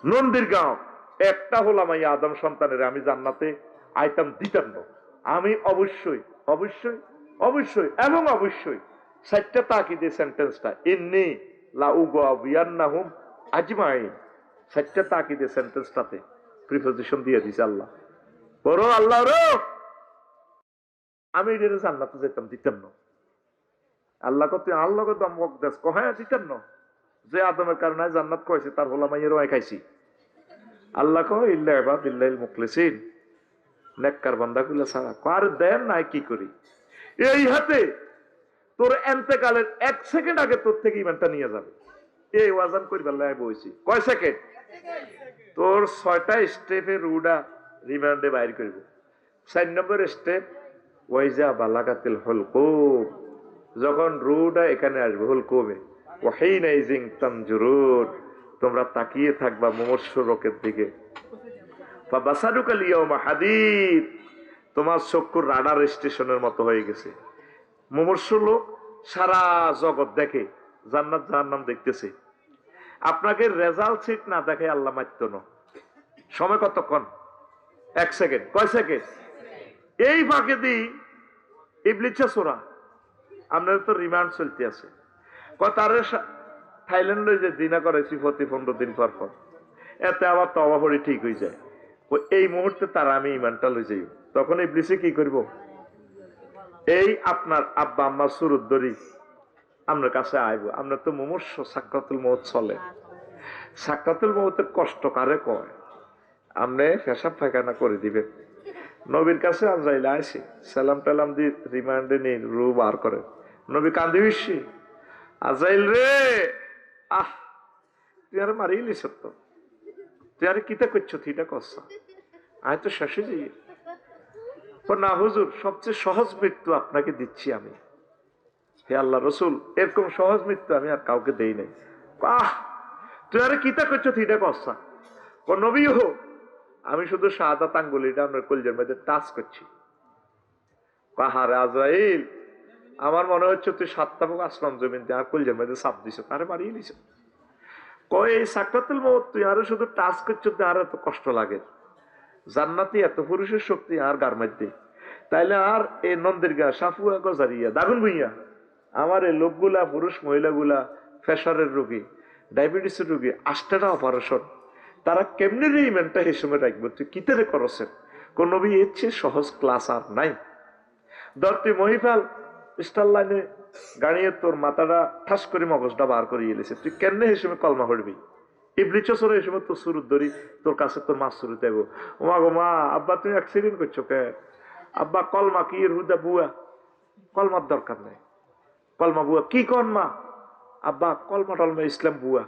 নন্দীর গাঁও একটা হলাম, এই আদম সন্তানের আমি জান্নাতে আইতাম দিতাম না। আমি অবশ্যই অবশ্যই অবশ্যই এবং অবশ্যই 4টা তাকিদে সেন্টেন্সটা, ইন্নী লা উগাউবিয়ান্নাহুম আজমাইন, 4টা তাকিদে সেন্টেন্সটাতে প্রিপোজিশন দিয়ে দিছে আল্লাহ। বড় আল্লাহ রো, আমি এটারে জান্নাতে যেতাম দিতাম না। আল্লাহ কত আল্লাহ দমক দেশ কহায় দিতাম না, যে আদমের কারণে জান্নাত কয়েছে তার হোলামাইয়ের ওয়াই খাইছি। আল্লাহ কহ ইল্লা ইবাদিল্লাহিল মুখলিসিন, নেককার বান্দাগুলো ছাড়া কার দেন নাই কি করি। এই হাতে তোর এন্তেকালের 1 সেকেন্ড আগে তোর থেকে ইমানটা নিয়ে যাবে। এই ওয়াজান করিবার লাই বইছি কয় সেকেন্ড? তোর 6টা স্টেপে রুডা রিমান্ডে বাইর করব। 4 নম্বর স্টেপ ওয়াইজা বালাগাতিল হুলকুম, যখন রুডা এখানে আসবে হুলকুমে, ওয়াহিনা ইজিং তানজুরুন, তোমরা তাকিয়ে থাকবা মুমূর্ষ লোকের দিকে। ফাবাসারুকা লিয়াউমা হাদীদ, তোমার চক্ষুর রাডার স্টেশনের মতো হয়ে গেছে। মুমূর্ষ লোক সারা জগৎ দেখে, জান্নাত জাহান্নাম দেখতেছে। আপনাকে রেজাল্ট সিট না দেখে আল্লাহ মারত না। সময় কতক্ষণ? 1 সেকেন্ড। কয় সেকেন্ড? এই ফাঁকে দি ইবলিসে সোরা আপনার তো রিমান্ড চলতে আছে। তার থাইল্যান্ডে যে জিনা করেছি প্রতি 15 দিন পর পর, এতে আবার তওবা পড়ি ঠিক হয়ে যায়। এই মুহূর্তে তারা আমি ইমানটা লই যাই, তখন ইবলিসে কি করব? এই আপনার আব্বা আম্মা সুরত ধরি আপনার কাছে আইব। আপনার তো মুমূর্ষ, সাকরাতুল মউত চলে। সাকরাতুল মউতের কষ্ট কারে কয়? আপনি পেশাব পায়খানা করে দিবেন, নবীর কাছে আজরাইল আইসি সালাম টালাম দি রিমান্ডে নিন, রু বার করে। নবী কান্দি বিশি, আজরাইল রে, আহ তুই আর মারিলি সত্য, তুই আর কিতা করছো? থিটা করছা, আমি তো শেষে যাই। না হুজুর, সবচেয়ে সহজ মৃত্যু আপনাকে দিচ্ছি আমি। হে আল্লাহ রসুল, এরকম সহজ মৃত্যু আমি আর কাউকে দেই নাই। আহ তুই আর কিতা করছো? থিটা করছা। নবী হো, আমি শুধু শাহাদাত আঙ্গুলিটা আপনার কলজের মধ্যে টাচ করছি। পাহাড়ে আজরাইল, আমার মনে হচ্ছে তুই 7টা বুক আসলাম জমিন আর কলজের মধ্যে চাপ দিছ, তারে মারিয়ে দিছ। কয় এই সাকরাতুল মউত তুই আরো শুধু টাচ করছো, আর এত কষ্ট লাগে? জান্নাতি এত পুরুষের শক্তি আর গার মধ্যে, তাইলে আর এই নন্দের গা সাফুয়া গজারিয়া দাগুন ভুইয়া আমার এই লোকগুলা, পুরুষ মহিলাগুলা, প্রেসারের রোগী, ডায়াবেটিসের রোগী, 8টা অপারেশন, তারা কেমনি রিমেন্টটা এই সময় রাখবো? তুই কিতারে করছেন? কোন নবী এর চেয়ে সহজ ক্লাস আর নাই। ধর তুই মহিফাল স্টার লাইনে গাড়িয়ে তোর মাথাটা ঠাস করে মগজটা বার করে এলেছে, তুই কেমনে এই সময় কলমা পড়বি? ইবলিসের এই সময় তোর সুরত ধরি তোর কাছে তোর মাছ শুরু দেব, ওমা গো মা, আব্বা তুমি অ্যাক্সিডেন্ট করছো কে? আব্বা কলমা কি এর হুদা বুয়া, কলমার দরকার নাই। কলমা বুয়া কি কন মা? আব্বা কলমা টলমা ইসলাম বুয়া।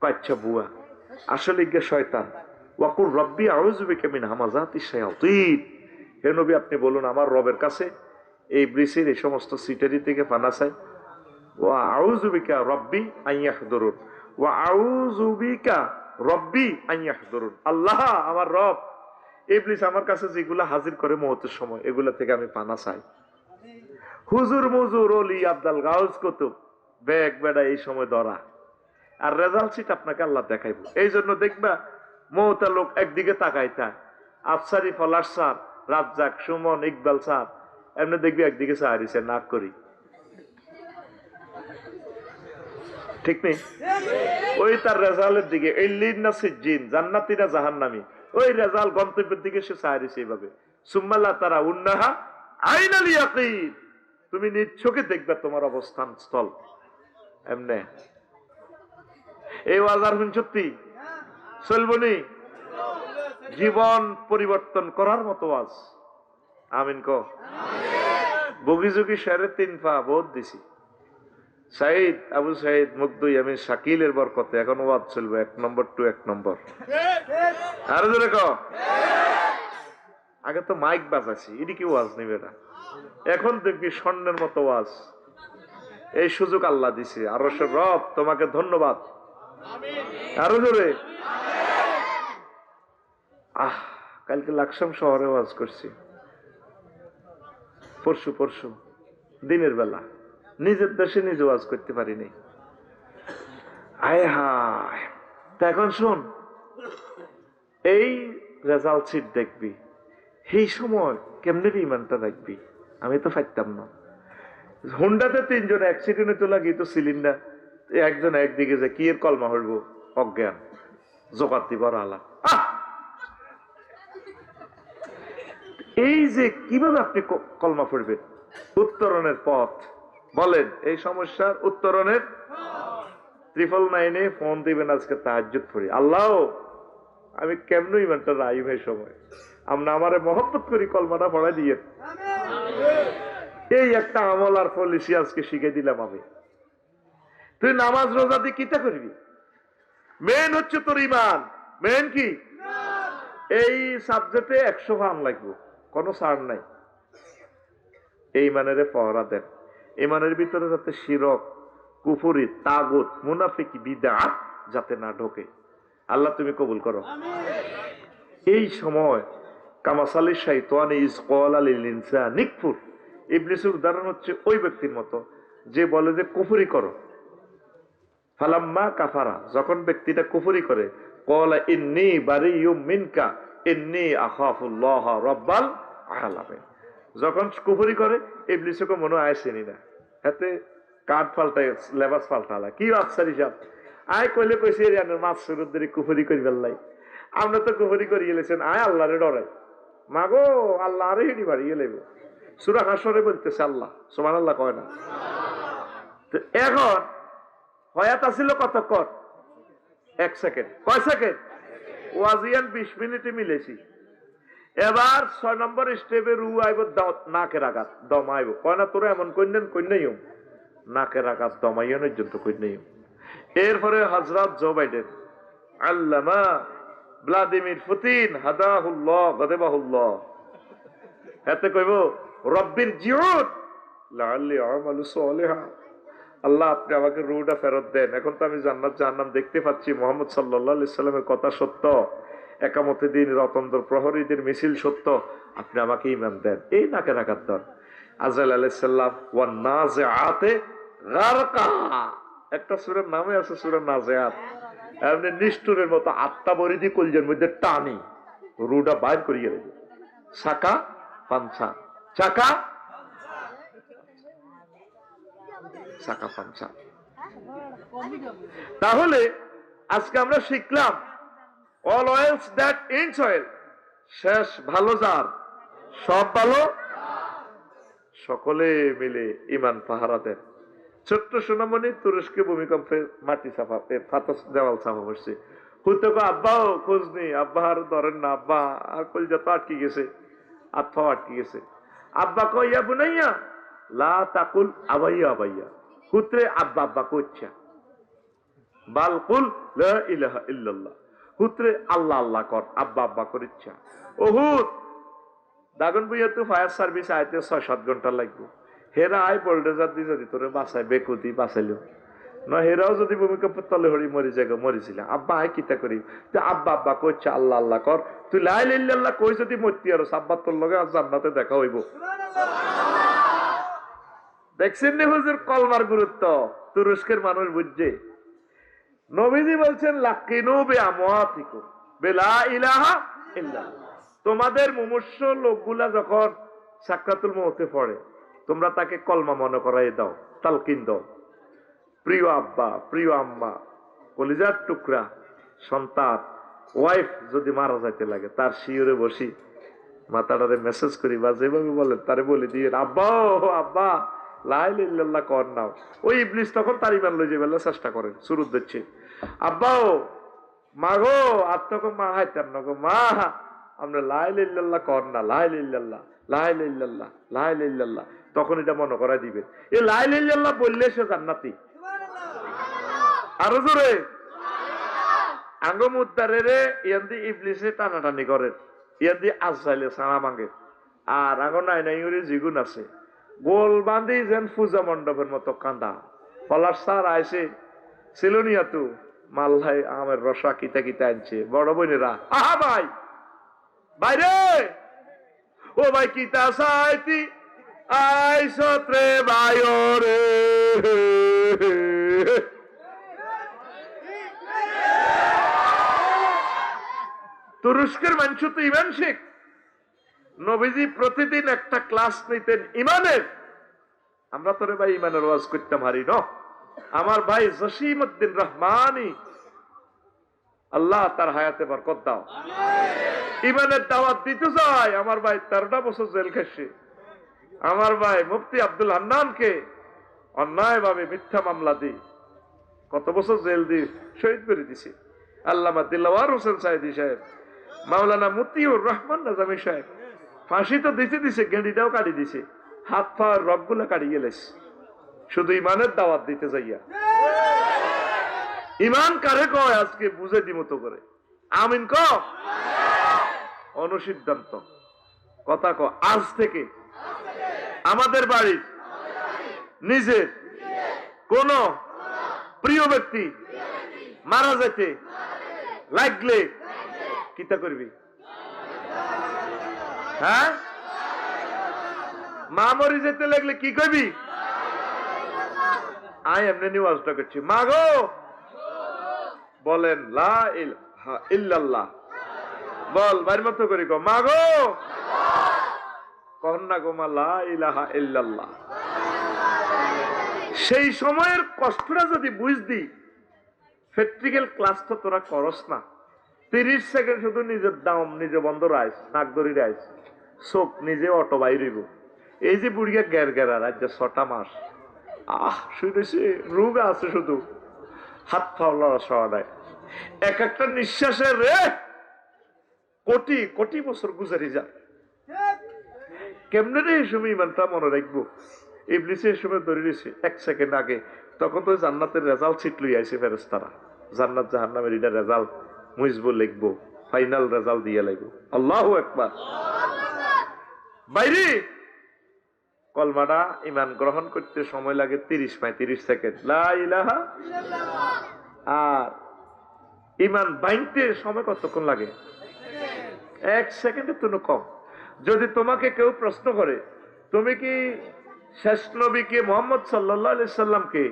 আচ্ছা বুয়া, আসলে গিয়ে শয়তান। ওয়াকুর রব্বি আউযু বিকা মিন হামাযাতিশ শায়াতিন। হে নবী, আপনি বলুন আমার রবের কাছে এই ইবলিসের এই সমস্ত সিটারি থেকে পানা চাই। ওয়া আউযু বিকা রব্বি আন ইয়াহদুরুন, ওয়া আউযু বিকা রব্বি আন ইয়াহদুরুন। আল্লাহ আমার রব, ইবলিস আমার কাছে যেগুলা হাজির করে মুহূর্তের সময়, এগুলা থেকে আমি পানা চাই। হুজুর মুজুর ওলি আব্দুল গাউস কুতুব বেগ বেড়া এই সময় ধরা, আর রেজাল্ট শিট আপনাকে আল্লাহ দেখাইবো। এই জন্য দেখবা মৌতা লোক একদিকে তাকাই থাক, আফসারি, ফলার স্যার, রাজ্জাক, সুমন, ইকবাল স্যার, এমনি দেখবি একদিকে সাহারিছে নাক করি, ঠিক নেই? ওই তার রেজাল্টের দিকে, এই লিন না সিজ্জিন, জান্নাতীরা জাহান্নামী, ওই রেজাল্ট গন্তব্যের দিকে সে সাহারিছে এইভাবে। সুম্মাল্লাহ তারা উন্নাহা আইনাল ইয়াকিন, তুমি নিজ চোখে দেখবে তোমার অবস্থান স্থল। এমনে এই ওয়াজার হুন সত্যি চলবনি, জীবন পরিবর্তন করার মতো ওয়াজ। আমিন ক। বগি যুগি 3.5 পা বহুত দিছি। সাইদ আবু সাইদ মুগ্ধই আমি শাকিলের বরকতে এখন ওয়াজ চলবে 1 নম্বর টু 1 নম্বর। আরো জোরে ক। আগে তো মাইক বাজাছি, এটি কি ওয়াজ নিবে না? এখন দেখবি স্বর্ণের মতো ওয়াজ। এই সুযোগ আল্লাহ দিছে, আরশের রব তোমাকে ধন্যবাদ। আরো জোরে। কালকে লাকসাম শহরে ওয়াজ করছি, পরশু দিনের বেলা, নিজের দেশে নিজে ওয়াজ করতে পারিনি। আয় হায়। তা এখন শোন, এই রেজাল্ট শিট দেখবি, এই সময় কেমনে ইমানটা রাখবি? আমি তো পারতাম না। হুন্ডাতে 3 জন অ্যাক্সিডেন্টে তো লাগি তো সিলিন্ডার, একজন একদিকে যে কি এর কলমা হইব, অজ্ঞান জোগাতি বড় আলা। এই যে কিভাবে আপনি কলমা পড়বেন, উত্তরণের পথ বলেন, এই সমস্যার উত্তরণের 999-এ ফোন দিবেন আজকে তাহাজ্জুদ পড়ি। আল্লাহ আমি কেমন ইমানটা রাইম এই সময়, আমরা আমারে মহব্বত করি কলমাটা পড়াই দিয়ে। এই একটা আমল আর পলিসি আজকে শিখে দিলাম আমি। তুই নামাজ রোজা দিয়ে কিতা করবি? মেন হচ্ছে তোর ইমান। মেন কি? এই সাবজেক্টে 100 ভান লাগবে, কোনো ছাড় নাই। এই ইমানের পহরা দেন। ইমানের ভিতরে যাতে শিরক, কুফরি, তাগুত, মুনাফিকি, বিদআত যাতে না ঢোকে। আল্লাহ তুমি কবুল করো। এই সময় কামাসালি শাইতান ইজ ক্বালা লিল ইনসানি কফুর, ইবলিসের উদাহরণ হচ্ছে ওই ব্যক্তির মতো যে বলে যে কুফরি করো, ফালাম্মা কাফারা, যখন ব্যক্তিটা কুফরি করে, ক্বালা ইন্নী বারিয়্যুম মিনকা ইন্নী আখাফুল্লাহ রাব্বাল আলামিন। যখন কুফরি করে ইবলিসকে মনে আইসেনি না, হাতে কাঠ পাল্টায়, লেবাস পাল্টালা, কি আফসার হিসাব আয় কইলে কইছে এরিয়ানের মাছ সুরুদ্দের কুফরি করি বেল্লাই, আমরা তো কুফরি করি গেলেছেন, আয় আল্লাহরে ডরাই, মাগো আল্লাহ আরে হিডি বাড়িয়ে লেব। সূরা হাসরে বলতেছে আল্লাহ, সুবহানাল্লাহ কয় না? তো এখন হয়াত আছিল কতক্ষণ? 1 সেকেন্ড। কয় সেকেন্ড? ওয়াজিয়ান 20 মিনিটে মিলেছি। এবার 6 নম্বর স্টেপে রু আইব, নাকের আঘাত দমাইব, কয় না তোরা এমন কইনেন কইনাইও, নাকের আঘাত দমাইনের জন্য কইনাইও। এরপরে হযরত জো বাইডেন, আল্লামা ভ্লাদিমির পুতিন হাদাহুল্লাহ গাদাবাহুল্লাহ, এতে কইব রব্বির জিউদ লাআল্লি আমালু সালিহা, আল্লাহ আপনি আমাকে রুটা ফেরত দেন, এখন তো আমি জান্নাত জাহান্নাম দেখতে পাচ্ছি, মুহাম্মদ সাল্লাল্লাহু আলাইহি সাল্লামের কথা সত্য, একামতে দিন রতনদর প্রহরীদের মিছিল সত্য, আপনি আমাকে ঈমান দেন। এই নাকে রাখার দর। আজরাইল আলাইহিস সালাম ওয়ান নাজিআতে গারকা, একটা সূরার নামে আছে সূরা নাজিআত, এমনি নিষ্ঠুরের মতো আত্মা বরিদি কলজের মধ্যে টানি রুটা বাইর করিয়ে দেবে, চাকা পাঞ্চা, চাকা চাকা পাঞ্চা। তাহলে আজকে আমরা শিখলাম all oils that ends oil, শেষ ভালো যার সব ভালো, সকলে মিলে ইমান পাহারা দেন। ছোট্ট সোনামণি তুরস্কে ভূমিকম্পে মাটি চাপা, ফাতস দেওয়াল চাপা পড়ছে, হইতে আব্বাও খোঁজ নেই, আব্বা আর ধরেন না, আব্বা আর কলজা তো আটকে গেছে, আত্মা আটকে গেছে। আব্বা কইয়া বুনাইয়া লা তাকুল আবাইয়া আবাইয়া, পুত্রে আব্বা আব্বা কইছা, বাল কুল লা ইলাহা ইল্লাল্লাহ, পুত্রে আল্লাহ আল্লাহ কর, আব্বা আব্বা করিচ্ছা। ওহুদ দাগন বইয়া তো ফায়ার সার্ভিস আইতে 6-7 ঘন্টা লাগবে, হেরা আই বোল্ডেজার দিয়ে যদি তোরে বাঁচায়, বেকুতি বাঁচাইল না, হেরাও যদি ভূমিকম্পের তলে হরি মরি জায়গা মরিছিল, আব্বা আয় কিতা করি, আব্বা আব্বা কইছা আল্লাহ আল্লাহ কর, তুই লা ইলাহা ইল্লাল্লাহ কই যদি মরতি আর আব্বা তোর লগে আজ জান্নাতে দেখা হইব। দেখছেন নি হুজুর কলমার গুরুত্ব, তুরস্কের মানুষ বুঝছে। নবীজি বলছেন লাকিনু বিআমওয়াতিকুম বিলা ইলাহা ইল্লাল্লাহ, তোমাদের মুমূর্ষ লোকগুলা যখন সাকরাতুল মউতে পড়ে, তোমরা তাকে কলমা মনে করাই দাও, তালকিন দাও। প্রিয় আব্বা, প্রিয় আম্মা, কলিজার টুকরা সন্তান, ওয়াইফ যদি মারা যাইতে লাগে, তার শিওরে বসি মাতাটারে মেসেজ করি বা যেভাবে বলেন তারে বলে দিয়ে, আব্বা আব্বা লা ইলাহা ইল্লাল্লাহ কর নাও। ওই ইবলিস তখন তার ইমান লই যাবে চেষ্টা করেন, শুরু দিচ্ছে, আব্বাও মা গো, আর তখন মা হাইতাম না গো, মা আমরা লা ইলাহা ইল্লাল্লাহ কর না, লা ইলাহা ইল্লাল্লাহ লা ইলাহা ইল্লাল্লাহ লা ইলাহা ইল্লাল্লাহ, তখন এটা মনে করা দিবেন। এই লা ইলাহা ইল্লাল্লাহ বললে সে জান্নাতি। আরো জোরে আঙ্গ মুদ্দারে রে ইয়ান্দি ইবলিসে টানাটানি করেন, ইয়ান্দি আজরাইলে সারা মাঙ্গে, আর আঙ্গ নাই নাই জিগুন আছে, গোল বান্ধি যেন পূজা মণ্ডপের মতো কান্দা। পলাশ স্যার আইসে সিলোনিয়া তু মাল্লাই আমের রসা কিতা কিতা আনছে, বড় বোনেরা আহা ভাই বাইরে, ও ভাই কিতা সাইতি আইসত্রে ভাইরে, তুরস্কের মানুষ তো ইমান শেখ, নবীজি প্রতিদিন একটা ক্লাস নিতেন ইমানের। আমরা তোরে ভাই ইমানের ওয়াজ করতাম হারি ন, আমার ভাই জসিমউদ্দিন রহমানি, আল্লাহ তার হায়াতে বরকত দাও, ইমানের দাওয়াত দিতে যায়। আমার ভাই 13টা বছর জেল খেয়েছে। আমার ভাই মুফতি আব্দুল হান্নানকে অন্যায় ভাবে মিথ্যা মামলা দি কত বছর জেল দিয়ে শহীদ করে দিছে। আল্লামা দিলওয়ার হোসেন সাইদি সাহেব, মাওলানা মতিউর রহমান নাজামি সাহেব ফাঁসি তো দিছে, গেঁডিটাও কাটি দিছে, হাত পা রগগুলা কাটিয়ে গেলেছে, শুধু ইমানের দাওয়াত দিতে যাইয়া। ইমান কারে কয় আজকে বুঝে দি মতো করে, আমিন ক অনুসিদ্ধান্ত কথা ক। আজ থেকে আমাদের বাড়ির নিজের কোন প্রিয় ব্যক্তি মারা যেতে লাগলে কিতা করবি? হ্যাঁ, মা মরি যেতে লাগলে কি করবি? আই এমনি নিউজটা করছি, মা গো বলেন লা ইলাহা ইল্লাল্লাহ। বল বাইর মতো করি গো মা গো, কখন না গো মা লা ইলাহা ইল্লাল্লাহ। সেই সময়ের কষ্টটা যদি বুঝদি, প্র্যাকটিক্যাল ক্লাস তো তোরা করস না। 30 সেকেন্ড শুধু নিজের দাম নিজে বন্ধ রাইস, নাক ধরি রাইস, চোখ নিজে অটো বাইরিব। এই যে বুড়িয়া গ্যার গেরা রাজ্য 6টা মাস শুনেছি রোগ আছে, শুধু হাত ফাওলা সওয়া দেয়। এক একটা নিঃশ্বাসের রে কোটি কোটি বছর গুজারি যায়। কেমনে রে এই সময় ইমানটা মনে রাখবো? ইবলিসে এই সময় ধরে রয়েছে 1 সেকেন্ড আগে, তখন তো জান্নাতের রেজাল্ট ছিট লই আইছে ফেরেশতারা। জান্নাত জাহান্নামের এটা রেজাল্ট মুইজবো লিখবো, ফাইনাল রেজাল্ট দিয়ে লাগবো। আল্লাহু আকবার। বাইরে কলমাটা ইমান গ্রহণ করতে সময় লাগে 30 সেকেন্ড, লা ইলাহা ইল্লাল্লাহ। আর ইমান বাইনতে সময় কতক্ষণ লাগে? 1 সেকেন্ডের জন্য কম। যদি তোমাকে কেউ প্রশ্ন করে তুমি কি শেষ নবীকে মুহাম্মদ সাল্লাল্লাহু আলাইহি সাল্লামকে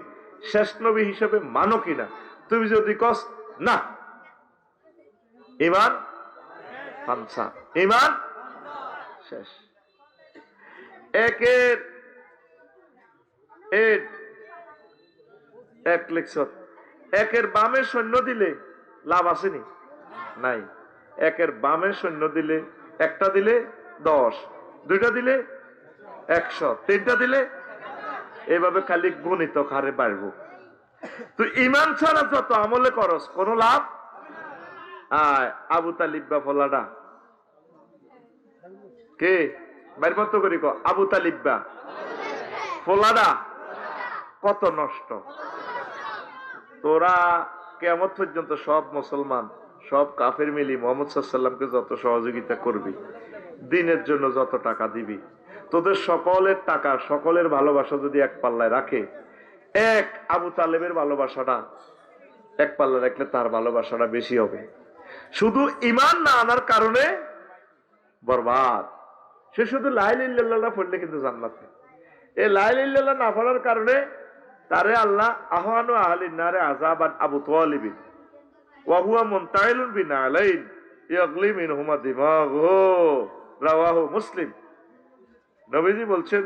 শেষ নবী হিসেবে মানো কিনা, তুমি যদি কস না, ইমান পাঞ্চা, ইমান শেষ। একের বামে সৈন্য দিলে লাভ আসেনি? নাই। একের বামে সৈন্য দিলে, একটা দিলে 10, দুইটা দিলে 100, তিনটা দিলে এভাবে খালি গণিত হারে বাড়বো। তুই ইমান ছাড়া যত আমলে করস কোন লাভ। আবু তালিব বা ফলাডা কে বাইর মত করি আবু তালিব বা ফলাডা কত নষ্ট। তোরা কিয়ামত পর্যন্ত সব মুসলমান সব কাফের মিলি মুহাম্মদ সাল্লাল্লাহু আলাইহি ওয়াসাল্লামকে যত সহযোগিতা করবি, দিনের জন্য যত টাকা দিবি, তোদের সকলের টাকা সকলের ভালোবাসা যদি এক পাল্লায় রাখে, এক আবু তালেবের ভালোবাসাটা এক পাল্লায় রাখলে তার ভালোবাসাটা বেশি হবে। শুধু ইমান না আনার কারণে বরবাদ। সে শুধু লা ইলাহা ইল্লাল্লাহ পড়লে কিন্তু জান্নাত নেই। এই লা ইলাহা ইল্লাল্লাহ না পড়ার কারণে তারে আল্লাহ আহওয়ানু আহলিন নারে আযাবান আবু তালিব ওয়া হুয়া মুনতাইলুন বিনালাইন ইয়াগলি মিনহুমা দিমাগহু, রাওয়াহু মুসলিম। নবীজি বলছেন,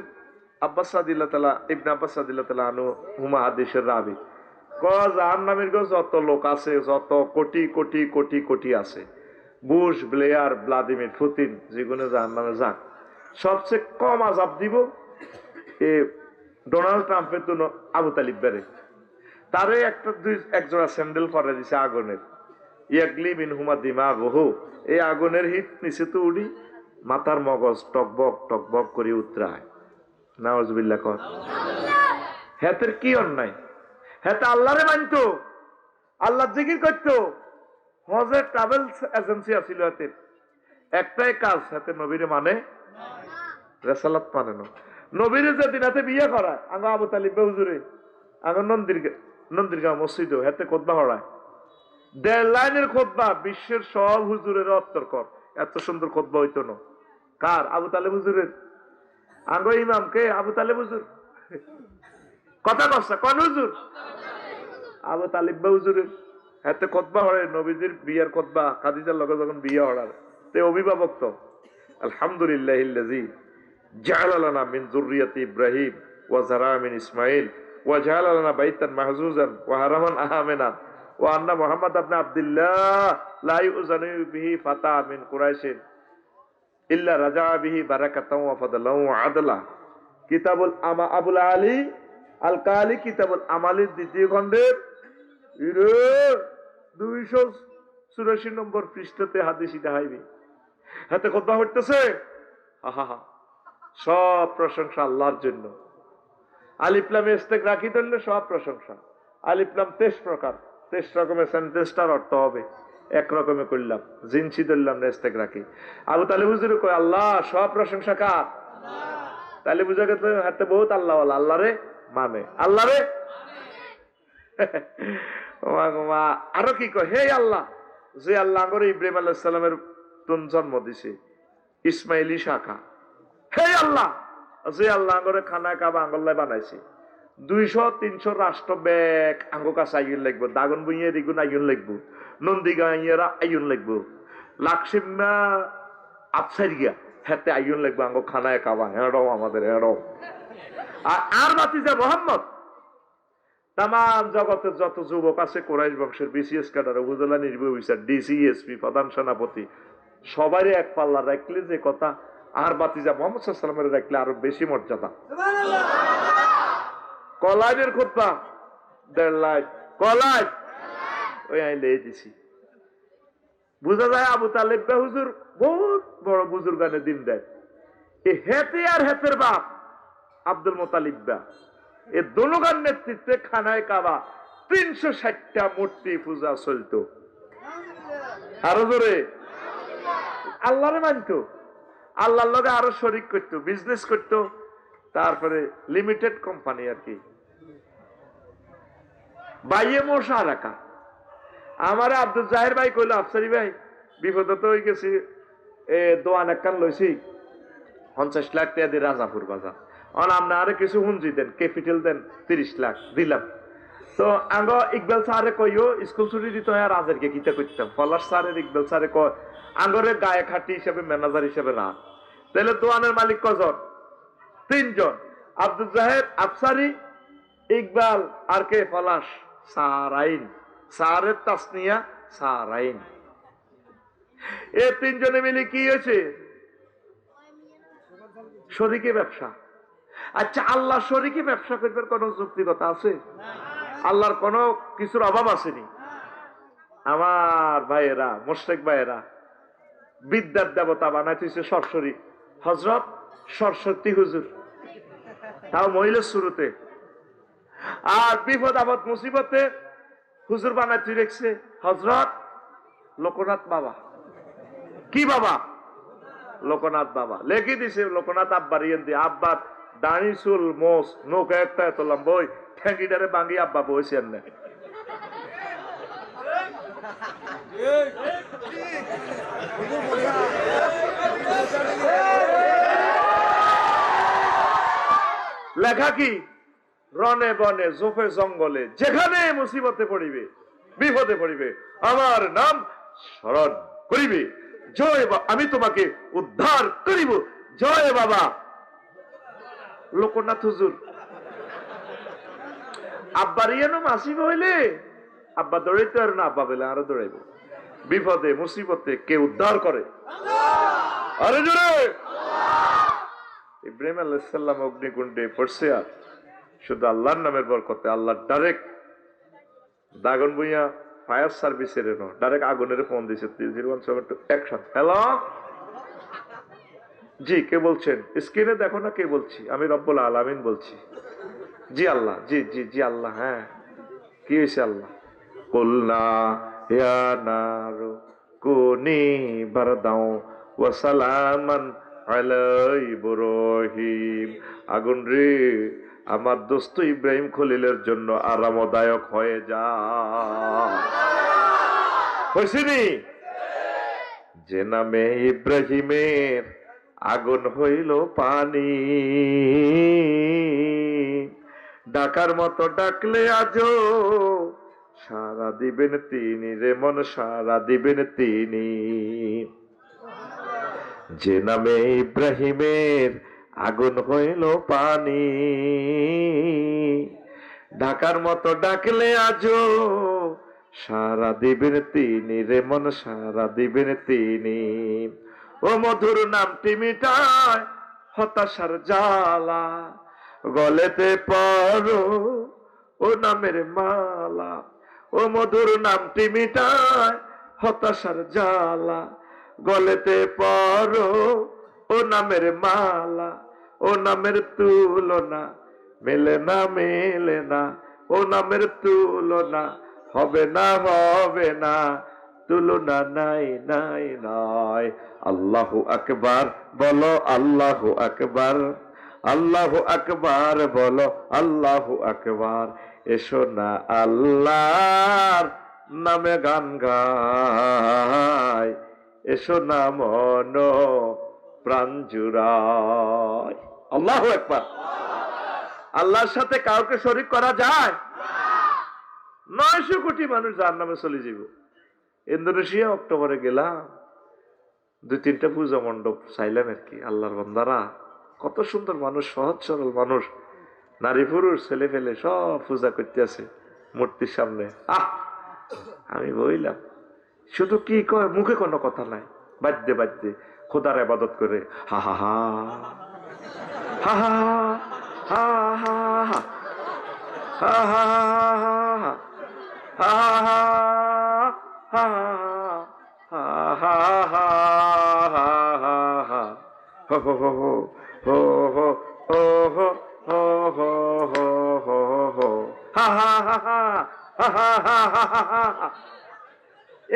আব্বাস রাদিয়াল্লাহু তাআলা ইবনে আব্বাস রাদিয়াল্লাহু তাআলা আনহু হুমা হাদিসের রাবী, জাহান্নামের যত লোক আছে, যত কোটি কোটি কোটি কোটি আছে, বুশ, ব্লেয়ার, ভ্লাদিমির পুতিন যেগুলো জাহান্নামে যাক, সবচেয়ে কম আযাব দিব এ ডোনাল্ড ট্রাম্পের জন্য আবু তালিব বেড়ে। তারে একজোড়া স্যান্ডেল পরে দিছে আগুনের, ইয়াগলি মিনহুমা দিমাগহু, এই আগুনের হিট নিচে তো উড়ি, মাথার মগজ টকবক টকবক করে উতরায়। নাউজুবিল্লাহ কর। হেতের কি অন্যায়? হেতে আল্লাহরে মানতো, আল্লাহ জিকির করতো, হজের ট্রাভেলস এজেন্সি আছিল হাতের, একটাই কাজ, হাতে নবীরে মানে রেসালাত মানে না। নবীরে যেদিন হাতে বিয়ে করায় আঙ্গ আবু তালিব হুজুরে আঙ্গ নন্দিরগাঁও মসজিদ হাতে খোদবা হরায়, 1.5 লাইনের খোদবা, বিশ্বের সব হুজুরের অত্তর কর, এত সুন্দর খোদবা হইতো না। কার? আবু তালেব হুজুরের। আঙ্গ ইমাম কে? আবু তালেব হুজুর। কথা কসা কোন হুজুর? আবু তালিব হুজুরের হাতে খোদবা হরে, নবীজির বিয়ের খোদবা, খাদিজার লগে যখন বিয়ে হরার, তে অভিভাবক তো আলহামদুলিল্লাহিল্লাযী জাআলা লানা মিন যুররিয়াতি ইব্রাহিম ওয়া যারা মিন ইসমাঈল ওয়া জাআলা লানা বাইতান মাহজুজান ওয়া হারামান আমিনা ওয়া আন্না মুহাম্মদ ইবনে আব্দুল্লাহ লা ইউযানু বিহি ফাতা মিন কুরাইশিন ইল্লা রাজা বিহি বারাকাতাও ওয়া ফাদলাও ওয়া আদলা। কিতাবুল আবুল আলী আল কালি কিতাবুল আমালির 2য় খণ্ডের 284 নম্বর পৃষ্ঠাতে হাদিস দেখাইবি। হাতে কথা হইতেছে, আহা সব প্রশংসা আল্লাহর জন্য। আলিফ লামে ইস্তেক রাখি ধরলে সব প্রশংসা। আলিফ লাম 23 প্রকার, 23 রকমের সেন্টেন্সটার অর্থ হবে এক রকমে করলাম, জিনসি ধরলাম না ইস্তেক রাখি। আবু তালিব হুজুর কয় আল্লাহ সব প্রশংসা কার? তাহলে বুঝা গেছে হাতে বহুত আল্লাহ ওয়ালা, আল্লাহরে মানে, আল্লাহরে আরো কি কয়, হে আল্লাহ, যে আল্লাহ করে ইব্রাহিম আলাইহিস সালামের তুন জন্ম দিছে, ইসমাইলি শাখা, হে আল্লাহ, যে আল্লাহ করে খানা কাবা আঙ্গল্লায় বানাইছে, 200-300 রাষ্ট্র ব্যাগ আঙ্গ কাছে আইন লাগবো, দাগন বইয়ের ইগুন আইন লাগবো, নন্দীগাঁয়েরা আইন লাগবো, লাকসিমা আফসার গিয়া হাতে আইন লাগবো আঙ্গ খানায় কাবা এড়াও আমাদের এড়াও। আর ভাতিজা মোহাম্মদ তাম জগতের যত যুবক আছে কোরাইশ বংশের বিসিএস ক্যাডার, উপজেলা নির্বাহী অফিসার, ডিসি, এসপি, প্রধান সেনাপতি সবারই এক পাল্লা রাখলে যে কথা, আর বাতিজা মোহাম্মদ সাল্লাল্লাহু আলাইহি ওয়াসাল্লামের রাখলে আরো বেশি মর্যাদা। কলাইয়ের খুতবা 1.5 লাখ কলাই ওই আইলে দিছি। বুঝা যায় আবু তালেব হুজুর বহুত বড় বুজুর্গানে দিন দেয়। এই হেতে আর হেতের বাপ আব্দুল মোতালিব বা এ দোনোগার নেতৃত্বে খানায় কাবা 360টা মূর্তি পূজা চলতো। আরো জোরে আল্লাহরে মানতো, আল্লাহর লগে আরো শরিক করতো, বিজনেস করতো। তারপরে লিমিটেড কোম্পানি আর কি বাইয়ে মশা রাখা। আমার আব্দুল জাহের ভাই কইলো, আফসারি ভাই বিপদে তো হয়ে গেছি, দোয়ান একখান লইছি 50 লাখ টাকা দিয়ে রাজাপুর বাজার, আপনি আরো কিছু হুঞ্জি দেন, ক্যাপিটাল দেন 30 লাখ দিলাম। তো আঙ্গ ইকবাল স্যারে কইও স্কুল ছুটি দিত আর রাজেরকে কিতা করতাম, পলাশ স্যারের ইকবাল স্যারে কয় আঙ্গরে গায়ে খাটি হিসেবে ম্যানেজার হিসেবে না। তাহলে দোয়ানের মালিক কজন? 3 জন, আব্দুল জাহেদ, আফসারি, ইকবাল আর কে? পলাশ। সারাইন, সারের তাসনিয়া সারাইন। এ 3 জনে মিলে কি হয়েছে? শরিকে ব্যবসা। আচ্ছা, আল্লাহ শরিকে ব্যবসা করবার কোন যুক্তিকতা আছে? আল্লাহর কোন কিছুর অভাব আসেনি। আমার ভাইয়েরা, মুশরিক ভাইয়েরা, বিদ্যার দেবতা বানাইতেছে সরস্বতী, হযরত সরস্বতী হুজুর, তাও মহিলার শুরুতে। আর বিপদ আপদ মুসিবতে হুজুর বানাইতে রেখেছে হযরত লোকনাথ বাবা। কি বাবা? লোকনাথ বাবা। লেখি দিছে লোকনাথ আব্বার ইয়েন দিয়ে, আব্বার দাড়ি চুল মোস নৌকা একটা এতলাম বই ঠ্যাঙ্গিটারে বাঙ্গি আব্বা বইছেন না। লেখা কি? রনে বনে জোফে জঙ্গলে যেখানে মুসিবতে পড়িবে, বিপদে পড়িবে, আমার নাম স্মরণ করিবে, জয় আমি তোমাকে উদ্ধার করিব, জয় বাবা লোকনাথ হুজুর। আব্বার ইয়ানো মাসিব হইলে আব্বা দৌড়াইতে আর না, আব্বা বলে আরো দৌড়াইব। বিপদে মুসিবতে কে উদ্ধার করে? আরে জোরে ইব্রাহিম আলাইহিস সালাম অগ্নিকুণ্ডে পড়ছে, আর শুধু আল্লাহর নামের বরকতে আল্লাহ ডাইরেক্ট দাগন ভুঁইয়া ফায়ার সার্ভিসের ডাইরেক্ট আগুনের ফোন দিয়েছে 30172 অ্যাকশন। হ্যালো, জি কে বলছেন? স্ক্রিনে দেখো না কে বলছি, আমি রব্বুল আলামিন বলছি। জি আল্লাহ, জি জি জি আল্লাহ। হ্যাঁ কি হয়েছে আল্লাহ? কুলনা ইয়া নারু কুনি বারদাও ওয়া সালামান আলা ইব্রাহিম। আগুন রে আমার দোস্ত ইব্রাহিম খলিলের জন্য আরামদায়ক হয়ে যা। হয়েছিনি? যে নামে ইব্রাহিমের আগুন হইল পানি, ডাকার মতো ডাকলে আজও সারা দিবেন তিনি রে মন, সারা দিবেন তিনি। যে নামে ইব্রাহিমের আগুন হইল পানি, ডাকার মতো ডাকলে আজও সারা দিবেন তিনি রে মন, সারা দিবেন তিনি। ও মধুর নামটি মিটায় হতাশার জ্বালা, গলেতে পরো ও নামের মালা। ও মধুর নামটি মিটায় হতাশার জ্বালা, গলেতে পরো ও নামের মালা। ও নামের তুলনা মেলে না, মেলে না, ও নামের তুলনা হবে না, হবে না, তুলনা নাই নাই নাই। আল্লাহু আকবার বলো, আল্লাহু আকবার, আল্লাহু আকবার বলো, আল্লাহু আকবার। এসো না আল্লাহর নামে গান গাই, এসো না মন প্রাণ জুড়াই। আল্লাহু আকবার। আল্লাহর সাথে কাউকে শরীক করা যায়? 900 কোটি মানুষ জাহান্নামে চলে যাব। ইন্দোনেশিয়া অক্টোবরে গেলাম, 2-3টা পূজা মণ্ডপ চাইলাম আর কি। আল্লাহর বান্দারা কত সুন্দর মানুষ, সহজ সরল মানুষ, নারী পুরুষ ছেলে ফেলে সব পূজা করতে আছে মূর্তির সামনে। আমি বইলাম, শুধু কি কয়, মুখে কোনো কথা নাই, বাদ্যে বাদ্যে খোদার ইবাদত করে হা হা হা হা হা হা হা হা হা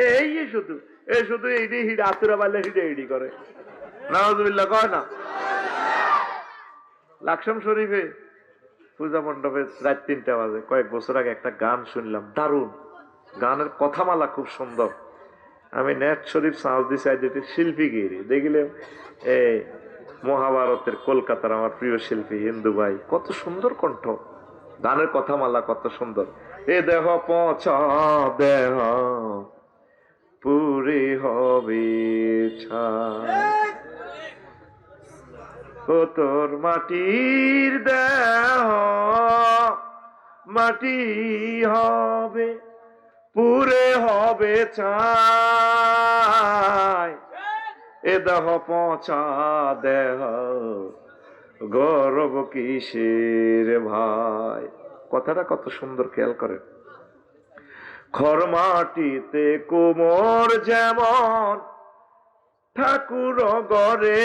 এই শুধু এইটি হিড় আতুরা পারলে হিড়ে হিড়ি করে, নাউজুবিল্লাহ কয় না। লাকসাম শরীফে পূজা মণ্ডপে রাত 3টা বাজে, কয়েক বছর আগে একটা গান শুনলাম, দারুণ গানের কথামালা খুব সুন্দর। আমি নেট শরীফ সাউজ দি সাইডে শিল্পী গিরি দেখিলাম, এই মহাভারতের কলকাতার আমার প্রিয় শিল্পী হিন্দু ভাই, কত সুন্দর কণ্ঠ, গানের কথামালা কত সুন্দর। এ দেহ পচা দেহ পুরে হবে ছাই, ও তোর মাটির দেহ মাটি হবে পুরে হবে ছাই, এ দেহ পচা দেহ গৌরব কিসের ভাই। কথাটা কত সুন্দর, খেয়াল করেন। খর মাটিতে কোমর যেমন ঠাকুর গড়ে,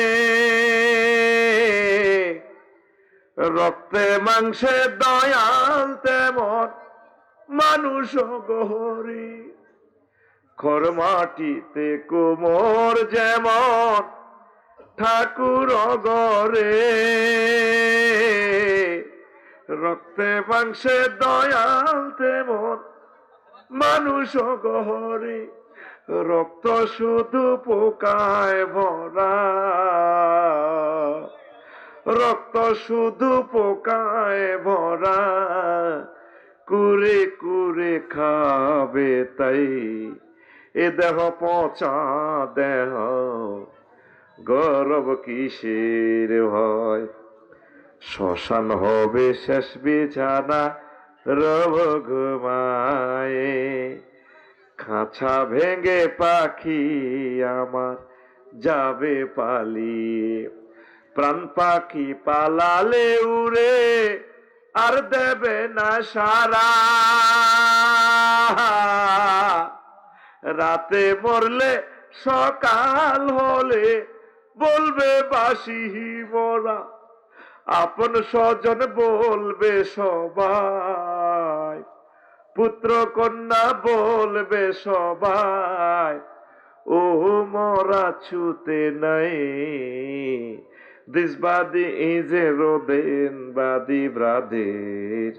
রক্তে মাংসে দয়াল তেমন মানুষ গহরে। খর মাটিতে কোমর যেমন ঠাকুর গড়ে, রক্তে মাংসে দয়াল তেমন মানুষ গহরে। রক্ত শুধু পোকায় ভরা, রক্ত শুধু পোকায় ভরা, কুরে কুরে খাবে তাই, এ দেহ পচা দেহ গৌরব কিসের হয়। শ্মশান হবে শেষ বিছানা রব ঘুমায়ে, খাঁচা ভেঙে পাখি আমার যাবে পালিয়ে। প্রাণ পাখি পালালে উড়ে আর দেবে না সারা, রাতে মরলে সকাল হলে বলবে বাসি মোরা, আপন স্বজন বলবে সবাই, পুত্র কন্যা বলবে সবাই, ও মরা ছুতে নাই। This body is a Roden body brother,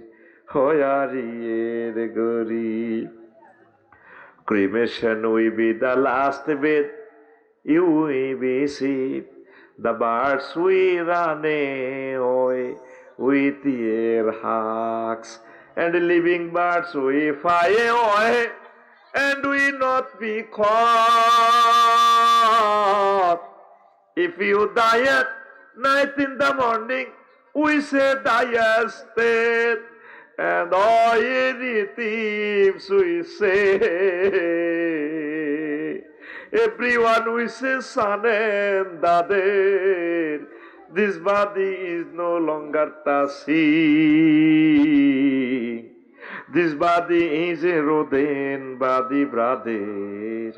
hoyarier gori. Cremation will be the last bit, you will be safe. The birds will run away with their hugs, and the living birds will fly away, and will not be caught. If you die at night in the morning, we say diest dead, and all ye thieves we say, everyone we say son and daughter, this body is no longer tasing, this body is a Roden body brother,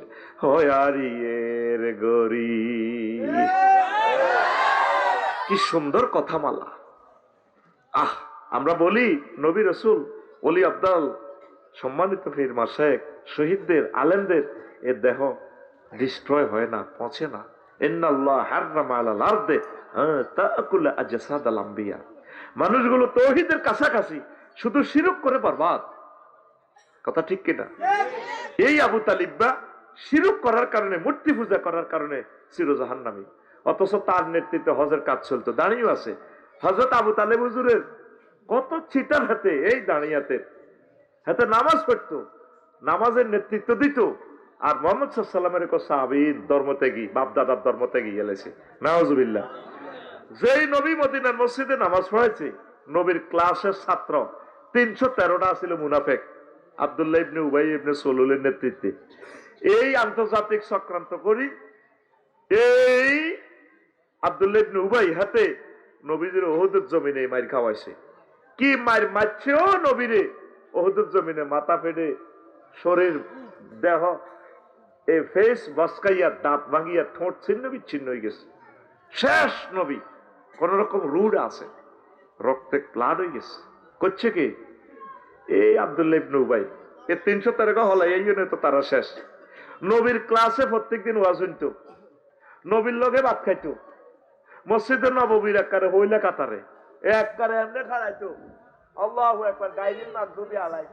hoyarier gori. কি সুন্দর কথামালা। আমরা বলি নবী রাসূল ওলি আব্দাল সম্মানিত পীর মাশায়েখ শহীদদের আলেমদের এর দেহ ডিস্ট্রয় হয় না, পচে না। ইন্নাল্লাহ হাররামা আলাল আরদে তাকুল আজসাদাল আম্বিয়া। মানুষগুলো তৌহিদের কাছাকাছি, শুধু শিরক করে বরবাদ। কথা ঠিক কিনা? এই আবু তালিবা শিরক করার কারণে, মূর্তি পূজা করার কারণে চির জাহান্নামী। অথচ তার নেতৃত্বে হজের কাজ চলতো, দাঁড়িয়েও আছে। হযরত আবু তালেব হুজুরের কত চিটার হাতে, এই দাঁড়িয়াতে হাতে নামাজ পড়তো, নামাজের নেতৃত্ব দিত। আর মোহাম্মদ সাল্লামের সাহাবীর ধর্ম ত্যাগী, বাপদাদার ধর্ম ত্যাগী গেলেছে, নাউজুবিল্লাহ। যেই নবী মদিনার মসজিদে নামাজ পড়েছে, নবীর ক্লাসের ছাত্র 313টা ছিল মুনাফেক, আব্দুল্লাহ ইবনে উবাই ইবনে সলুলের নেতৃত্বে। এই আন্তর্জাতিক চক্রান্ত করি এই আব্দুল্লাহ ইবনে উবাই হাতে নবীদের ওহুদের জমিনে মার খাওয়াইছে। কি মার মারছেও নবীরে, ওহুদের জমিনে মাথা ফেটে শরীর দেহ এই ফেস বসকাইয়া দাঁত ভাঙিয়া ঠোঁট ছিন্ন বিচ্ছিন্ন হয়ে গেছে। শেষ নবী, কোন রকম রুড আছে, রক্তে প্লাড হয়ে গেছে। করছে কি এই আব্দুল্লাহ ইবনে উবাই, এ 313 হলাই, এই জন্য তো তারা শেষ। নবীর ক্লাসে প্রত্যেকদিন ওয়াজ হইতো, নবীর লগে ভাত খাইতো, মসজিদে নববীর একবারে হইলে কাতারে একবারে এমনি খাড়াইতো, আল্লাহু আকবার, গাইরিল মাগদুবি আলাই।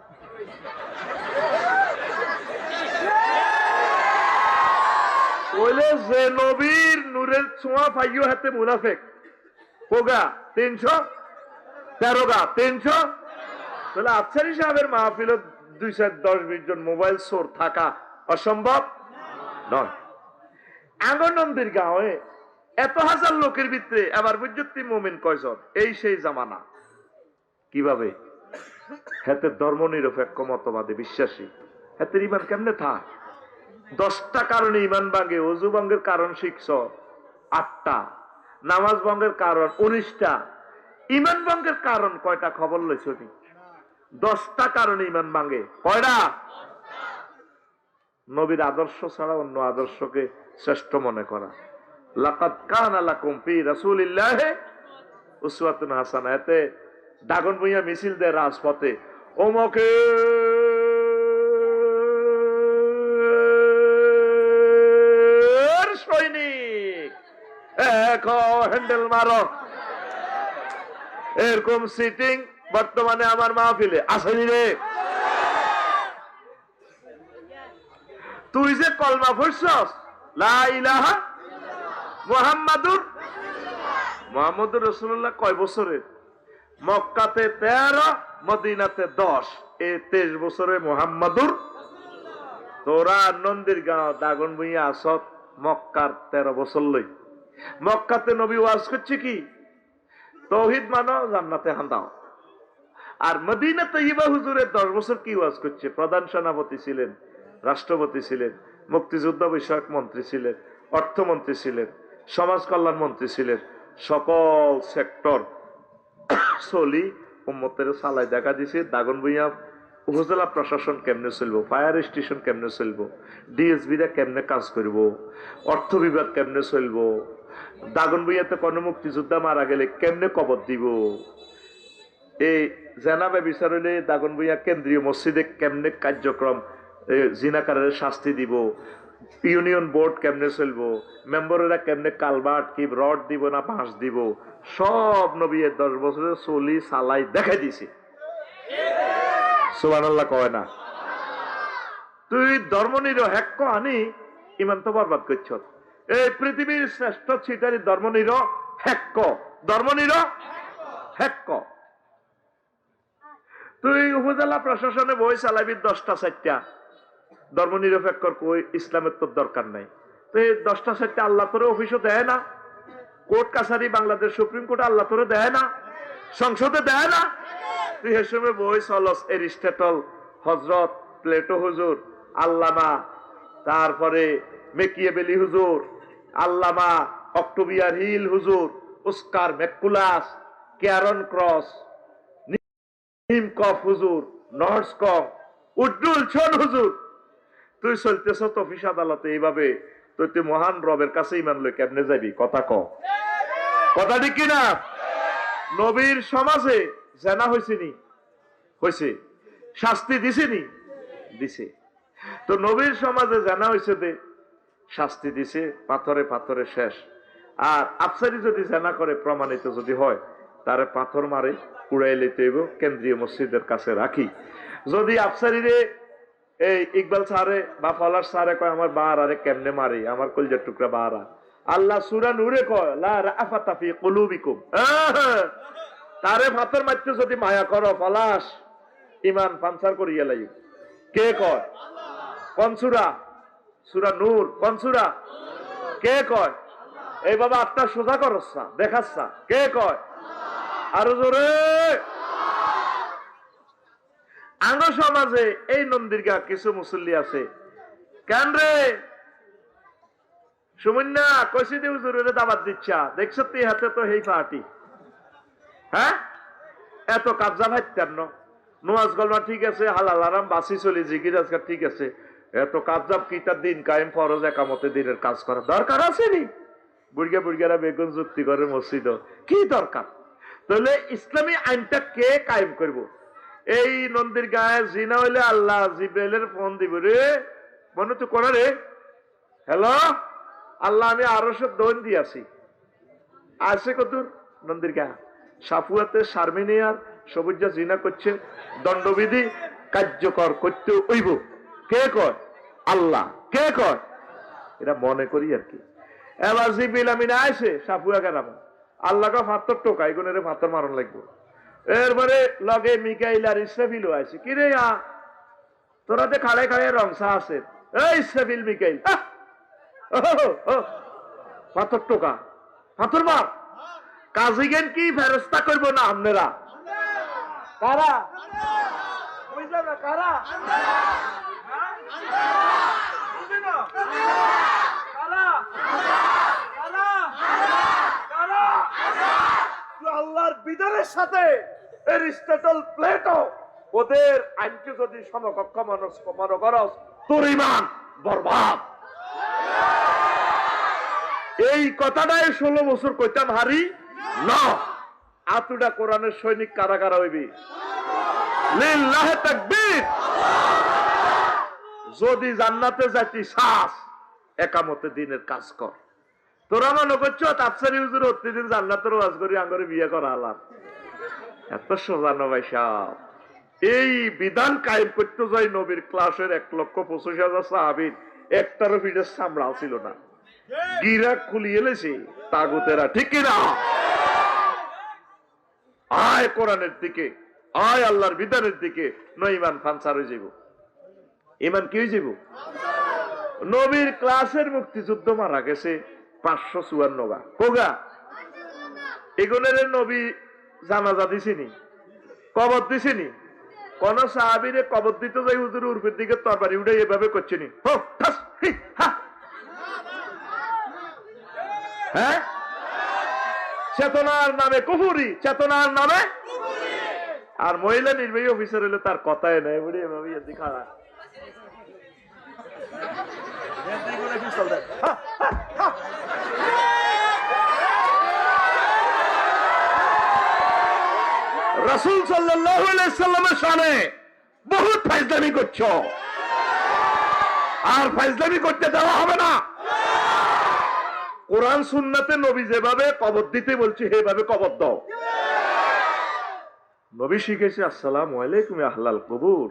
বলে যে নবীর নূরের ছোঁয়া পাইও হাতে মুনাফেক হোগা 313 গা 300। তাহলে আফসারি সাহেবের মাহফিল 210-20 জন মোবাইল চোর থাকা অসম্ভব নয়। আঙ্গনন্দির গাঁয়ে এত হাজার লোকের ভিতরে আবার বুঝতি মুমিন কয়জন? এই সেই জামানা। কিভাবে? হাতে ধর্ম নিরপেক্ষ মতবাদে বিশ্বাসী, হাতের ইমান কেমনে থাক? 10টা কারণে ইমান ভাঙে। ওযু ভঙ্গের কারণ শিখছ 8টা, নামাজ ভঙ্গের কারণ 19টা, ইমান ভঙ্গের কারণ কয়টা খবর লইছ? 10টা কারণে ইমান ভাঙে। কয়টা? নবীর আদর্শ ছাড়া অন্য আদর্শকে শ্রেষ্ঠ মনে করা। লাকাদ কানা লাকুম ফি রাসূলিল্লাহি উসওয়াতুন হাসানা। এতে দাগন ভুইয়া মিছিল দেয় রাজপথে, ওমকে সৈনিক হ্যান্ডেল মারো, এরকম সিটিং বর্তমানে আমার মাহফিলে আসেনি রে। তুই যে কলমা পড়ছস লা ইলাহা মুহাম্মাদুর রাসূলুল্লাহ কয় বছরের? মক্কাতে 13, মদিনাতে 10, এই 23 বছরে মুহাম্মাদুর। তোরা নন্দীর গাঁও দাগন ভুইয়া আসত মক্কার 13 বছর লই। মক্কাতে নবী ওয়াজ করছে কি? তৌহিদ মানো, জান্নাতে হান্দাও। আর মদিনা তৈয়বা হুজুরের 10 বছর কি ওয়াজ করছে? প্রধান সেনাপতি ছিলেন, রাষ্ট্রপতি ছিলেন, মুক্তিযুদ্ধ বিষয়ক মন্ত্রী ছিলেন, অর্থমন্ত্রী ছিলেন, সমাজ কল্যাণ মন্ত্রী ছিলেন। সকল সেক্টর চলি উম্মতের সালাই দেখা দিছে। দাগন ভুইয়া উপজেলা প্রশাসন কেমনে চলবো, ফায়ার স্টেশন কেমনে চলবো, ডিএসবিরা কেমনে কাজ করব, অর্থ বিভাগ কেমনে চলবো, দাগন ভুইয়াতে কোন মুক্তিযোদ্ধা মারা গেলে কেমনে কবর দিব, এই জেনাবে বিচার হইলে দাগন ভুইয়া কেন্দ্রীয় মসজিদে কেমনে কার্যক্রম, জিনাকারের শাস্তি দিব, ইউনিয়ন বোর্ড কেমনে চলবো, মেম্বারেরা কেমনে কালবাট কি রড দিব না বাঁশ দিব, সব নবী 10 বছরের চলি সালাই দেখাই দিছে। সুবহানাল্লাহ কয় না? তুই ধর্ম নিরপেক্ষ আনি ইমান তো বরবাদ করছ। এই পৃথিবীর শ্রেষ্ঠ ছিটারি ধর্ম নিরপেক্ষ, ধর্ম নিরপেক্ষ। তুই উপজেলা প্রশাসনে বই চালাবি 10টা 4টা, ধর্ম নিরপেক্ষ কই? ইসলামের তোর দরকার নাই। তো এই 10টা 4টা আল্লাহ তোরে অফিসও দেয় না, কোর্ট কাছারি বাংলাদেশ সুপ্রিম কোর্ট আল্লাহ তোরে দেয় না, সংসদে দেয় না। তুই হিসেবে বই চলস এরিস্টটল, হজরত প্লেটো হুজুর, আল্লামা, তারপরে মেকিয়েবেলি হুজুর, আল্লামা অক্টোবিয়ার হিল হুজুর, অস্কার ম্যাকুলাস, ক্যারন ক্রস, নিমকফ হুজুর, নর্সকম, উজ্জুল ছোট হুজুর। তুই চলতেছ অফিস আদালতে এইভাবে, তুই মহান রবের কাছে ইমান লই কেমনে যাবি? কথা ক, কথা ঠিক কিনা? নবীর সমাজে জেনা হয়েছে নি? হয়েছে। শাস্তি দিছে নি? দিছে। তো নবীর সমাজে জেনা হয়েছে দে, শাস্তি দিছে, পাথরে পাথরে শেষ। আর আফসারি যদি জেনা করে প্রমাণিত যদি হয়, তারে পাথর মারে উড়াই লইতে হইব, কেন্দ্রীয় মসজিদের কাছে রাখি। যদি আফসারিরে এই ইকবাল সারে বা ফলার সারে কয় আমার বাহারে কেমনে মারি, আমার কলজার টুকরা বাহারা, আল্লাহ সূরা নূরে কয় লা রাফাতা ফি কুলুবিকুম, তারে ফাতর মারতে যদি মায়া করো পলাশ ইমান পাঞ্চার করিয়া লাগি। কে কয়? কোন সূরা? সূরা নূর। কোন সূরা? কে কয়? এই বাবা আত্মা সোজা করছা দেখাচ্ছা, কে কয়? আরো জোরে। আঙ্গ সমাজে এই নন্দীরগা কিছু মুসল্লি আছে, কেন রে সুমন্যা কইছি দি হুজুরের দাবাত দিচ্ছা, দেখছো তুই হাতে তো হেই পার্টি, হ্যাঁ এত কাবজা ভাইতান্ন নোয়াজ গলমা ঠিক আছে, হালাল আরাম বাসি চলি জিকির আজকাল ঠিক আছে, এত কাবজাব কিতার দিন কায়েম ফরজ একামতে দিনের কাজ করা দরকার আছে নি? বুড়িয়া বুড়িয়ারা বেগুন যুক্তি করে মসজিদ কি দরকার? তাহলে ইসলামী আইনটা কে কায়েম করব? এই নন্দীর গায়ে জিনা হইলে আল্লাহ জিব্রাইলের ফোন দিব রে, মনে তো করা রে, হ্যালো আল্লাহ আমি 800 দোন দিয়েছি, আসে কত নন্দীর গা সাফুয়াতে সারমিনিয়ার সবুজা জিনা করছে, দণ্ডবিধি কার্যকর করতে হইব। কে কয়? আল্লাহ। কে কয়? এটা মনে করি আর কি। এবার জিবিল আমি না আসে সাফুয়া কেন আল্লাহকে ফাত্তর টোকা এগুনের ফাত্তর মারণ লাগবো। এরপরে লগে মিকাইল আর ইসরাফিল আছে, কি রে তোরাতে খাড়ে খাড়ে রংসা আছে, এই ইসরাফিল মিকাইল পাথর টোকা পাথর মার, কাজী জ্ঞান কি ফেরস্তা করবো না আপনারা? কারা বুঝলাম না, কারা আল্লাহর বিধানের সাথে এরিস্টটল প্লেটো ওদের আইনকে যদি সমকক্ষ মনে করস তোর ঈমান বরবাদ। এই কথাটাই 16 বছর কইতাম হারি না। আতুডা কোরআনের সৈনিক কারা কারা হইবি? লিল্লাহে তাকবীর। যদি জান্নাতে যাইতি শ্বাস একামতে দিনের কাজ কর। তোরা মনে করছো তাফসির হুজুর প্রতিদিন জান্নাতের ওয়াজ করি আঙ্গরে বিয়ে করা আলাপ, এত সোজা না ভাই সাহেব। এই বিধান কায়েম করতে যাই নবীর ক্লাসের 1,25,000 সাহাবীর একটারও পিঠে চামড়া ছিল না, গিরা খুলিয়ে এলেছে তাগুতেরা, ঠিক কিনা? আয় কোরআনের দিকে, আয় আল্লাহর বিধানের দিকে, নয় ইমান ফানসার হয়ে যাব। ইমান কি হয়ে যাব? নবীর ক্লাসের মুক্তিযুদ্ধ মারা গেছে 554 গা কোগা, এগুনের নবী জানাজা দিছিনি, কবর দিছিনি, কোন সাহাবীরে কবর দিতে যাই হুজুর উর্ফের দিকে তরবারি উঠে এভাবে করছিনি, হ্যাঁ চেতনার নামে কুফরি, চেতনার নামে। আর মহিলা নির্বাহী অফিসার হলে তার কথাই নাই, বুড়ি এভাবে খাড়া রাসূল সাল্লাল্লাহু আলাইহি সাল্লামের শানে বহুত ফাইজলামি করছো, আর ফাইজলামি করতে দেওয়া হবে না। কোরআন সুন্নাতে নবী যেভাবে কবর দিতে বলছে সেভাবে কবর দাও। নবী শিখেছে আসসালামু আলাইকুম আহলাল কবুর,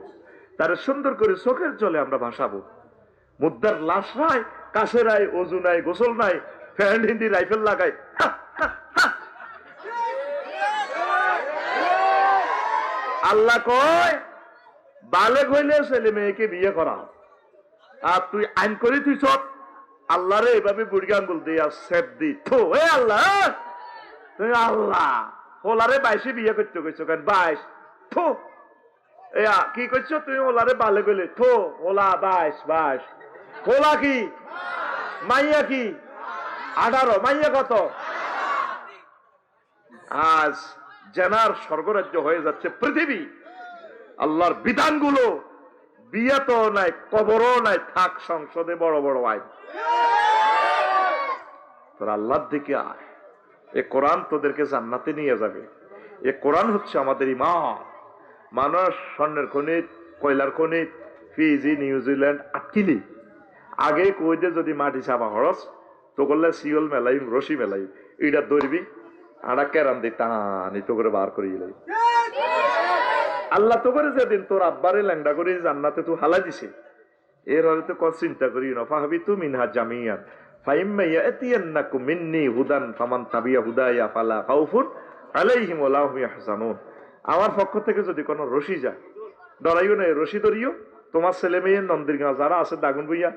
তার সুন্দর করে চোখের জলে আমরা ভাসাবো। মুদ্দার লাশ নাই, কাছে নাই, ওযু নাই, গোসল নাই, ফ্যান হিন্দি রাইফেল লাগাই, আল্লাহ কয় বালেগ হইলে ছেলে মেয়েকে বিয়ে করা। আর তুই আইন করে তুই সব আল্লাহরে এভাবে বুড়ি আঙ্গুল দিয়া সেপ দি থো, এ আল্লাহ তুমি আল্লাহ হোলারে 22 বিয়ে করতে কইছো কেন? 22 থো এ কি করছো তুমি? ওলারে বালে গেলে থো ওলা 22 হোলা কি মাইয়া কি 18, মাইয়া কত? আজ জেনার স্বর্গরাজ্য হয়ে যাচ্ছে পৃথিবী। আল্লাহর বিধানগুলো বিয়ে তো নাই, কবরও নাই, থাক সংসদে বড় বড় আইন। তোর আল্লাহর দিকে আয়, এ কোরআন তোদেরকে জান্নাতে নিয়ে যাবে। এ কোরআন হচ্ছে আমাদের ঈমান। মানুষ স্বর্ণের খনিজ, কয়লার খনিজ, ফিজি, নিউজিল্যান্ড আটকিলি আগে কইতে যদি মাটি চাপা হরস তো করলে শিওল মেলাই, রশি মেলাই, এটা ধরবি আড়া কেরাম দি টানি তো করে বার করে এলাই। আল্লাহ তো করে যেদিন তোর আব্বারে ল্যাংডা করে জান্নাতে তুই হালা দিছে, এর হলে তো কত চিন্তা করি না। ফাহাবি তু মিনহা জামিয়ান ফাইম্মা ইয়াতিয়ান্নাকুম মিন্নি হুদান ফামান তাবিয়া হুদায়া ফালা খাউফুন আলাইহিম ওয়া হুম ইয়াহজানুন। আমার পক্ষ থেকে যদি কোনো রশি যায়, ডরাইও না, রশি ধরিও। তোমার ছেলে মেয়ে নন্দীরগাঁও যারা আছে দাগুন ভুইয়া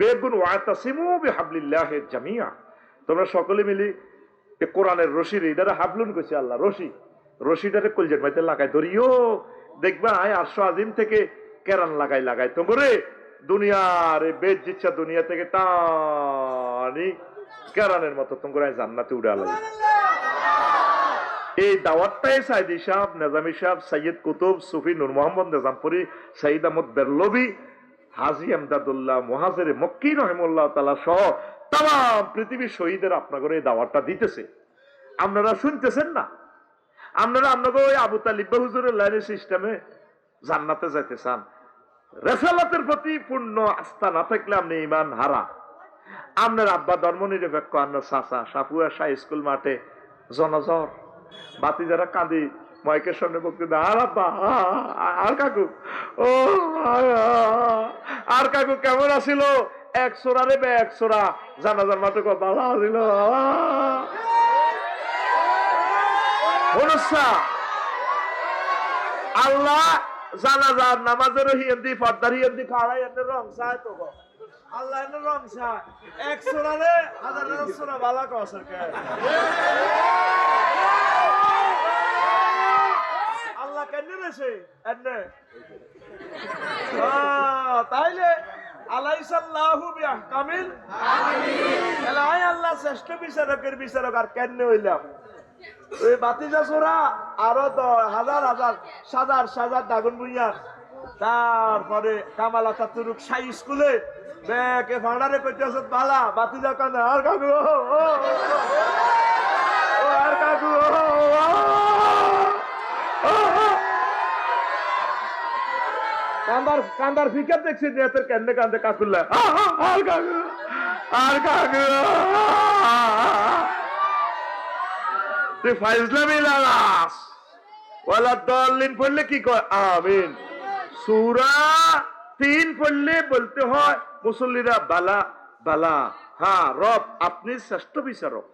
বেগুন ওয়াতাসিমু বিহাবলিল্লাহি জামিয়া, তোমরা সকলে মিলি এ কোরআনের রশির এটারে হাবলুন কইছে আল্লাহ, রশি, রশিটারে কলজের মধ্যে লাগাই ধরিও। দেখবা আরশ আজিম থেকে কেরান লাগাই লাগাই তোমরে দুনিয়ার বেদ জিচ্ছা দুনিয়া থেকে টানি কেরানের মতো তোমরা জান্নাতে উড়ালাই। এই দাওয়াতটাই সাইদি সাহেব, নেজামি সাহেব, সৈয়দ কুতুব, সুফি নূর মোহাম্মদ নেজামপুরি, সঈদ আহমদ বেরলভি, হাজী আমদাদুল্লাহ মুহাজির মক্কি রহিমাহুল্লাহ তাআলা সহ তাম পৃথিবীর শহীদের আপনাদের এই দাওয়াতটা দিতেছে। আপনারা শুনতেছেন না? আপনারা আপনাদের ওই আবু তালিব হুজুরের লাইনের সিস্টেমে জান্নাতে যাইতে চান। রেসালাতের প্রতি পূর্ণ আস্থা না থাকলে আপনি ইমান হারা। আপনার আব্বা ধর্ম নিরপেক্ষ, আপনার চাচা সাপুয়া শাহ স্কুল মাঠে জনজর বাতি যারা কাঁদি মাইকের সামনে বক্তৃতা, আর আব্বা আর কাকু ও আর কাকু কেমন আছিল, এক সোরা রে বে এক সোরা জানাজার মাঠে ভালো আছিল। আল্লাহ জানাজার নামাজের হিন্দি পর্দার হিন্দি খাড়াই এনে রং চায় তো আল্লাহ এনে রং চায় এক সোরা রে হাজার সোরা ভালো কসর কে আল্লাহ কেন রেছে এনে তাইলে আলাইসাল্লাহু বিআহকামিল আমিন। আল্লাহ শ্রেষ্ঠ বিচারকের বিচারক আর কেন হইলাম ওই বাতিজা সোরা আরো হাজার হাজার সাজার সাজার দাগুন ভুইয়ার, তারপরে কামালা তাতুরুক সাই স্কুলে বেকে ফাঁড়ারে কইতেছে বালা বাতিজা কান্দে আর কাকু আর কাকু কান্দার কান্দার ফিকার দেখছি নেতের কেন্দ্রে কান্দে কাকুল্লা আর কাকু আর কাকু তুই ফাইজলামি লাগাস ওয়ালা দলিন পড়লে কি কয় আমিন। সূরা 3 পড়লে বলতে হয় মুসল্লিরা বালা বালা, হ্যাঁ রব আপনি শ্রেষ্ঠ বিচারক।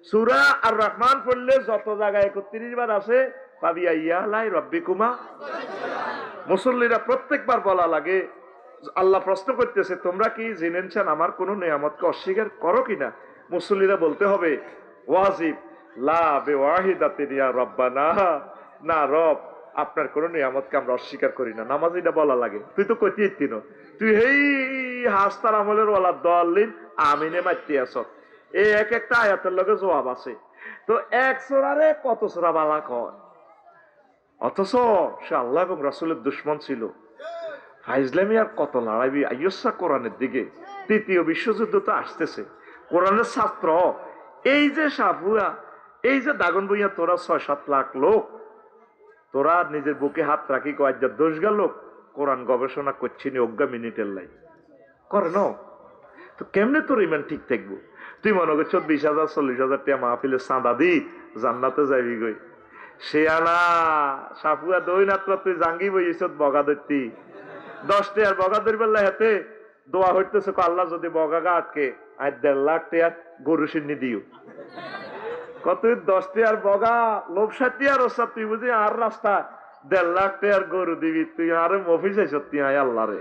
সূরা আর রহমান পড়লে যত জায়গায় 31 বার আছে পাবি আইয়া লাই রব্বিকুমা। মুসল্লিরা প্রত্যেকবার বলা লাগে, আল্লাহ প্রশ্ন করতেছে তোমরা কি জেনেছেন আমার কোন নিয়ামতকে অস্বীকার করো কিনা। মুসল্লিরা বলতে হবে ওয়াজিব লা বিওয়াহিদাতিন ইয়া রাব্বানা, না রব আপনার কোন নিয়ামতকে আমরা অস্বীকার করি না। নামাজিটা বলা লাগে, তুই তো কইতেই তিন তুই এই হাস্তার আমলের ওয়ালা দলিন আমিনে মাইতে আছ। এই এক একটা আয়াতের লগে জবাব আছে। তো এক সূরারে কত সূরা বালা কয়, অথচ সে আল্লাহ এবং রাসূলের দুশমন ছিল। ফাইজলামি আর কত লড়াইবি আইয়সা কোরআনের দিকে। তৃতীয় বিশ্বযুদ্ধ তো আসতেছে, কোরআনের ছাত্র এই যে সাফুয়া এই যে দাগন বইয়া তোরা ৬-৭ লাখ লোক, তোরা নিজের বুকে হাত রাখি কয়েক দোষ গেল কোরআন গবেষণা করছিনি অজ্ঞা মিনিটের লাই করে ন। তো কেমনে তোর ইমান ঠিক থাকবো? তুই মনে করছ ২০,০০০ ৪০,০০০ টাকা মাহফিলের চাঁদা দি জান্নাতে যাবি গই। সে আনা সাফুয়া দই নাত্র তুই জাঙ্গি বইছ বগা ধরতি ১০ টাকার বগা ধরবার হাতে দোয়া হইতেছে আল্লাহ যদি বগাগা আটকে আর ১.৫ লাখ টাকা গরু সিন্নি দিও। কত ১০ টাকার বগা লোভসাতি আর তুই বুঝি আর রাস্তা ১.৫ লাখ টাকার গরু দিবি, তুই আরে মফিস আইস তুই আল্লাহ রে।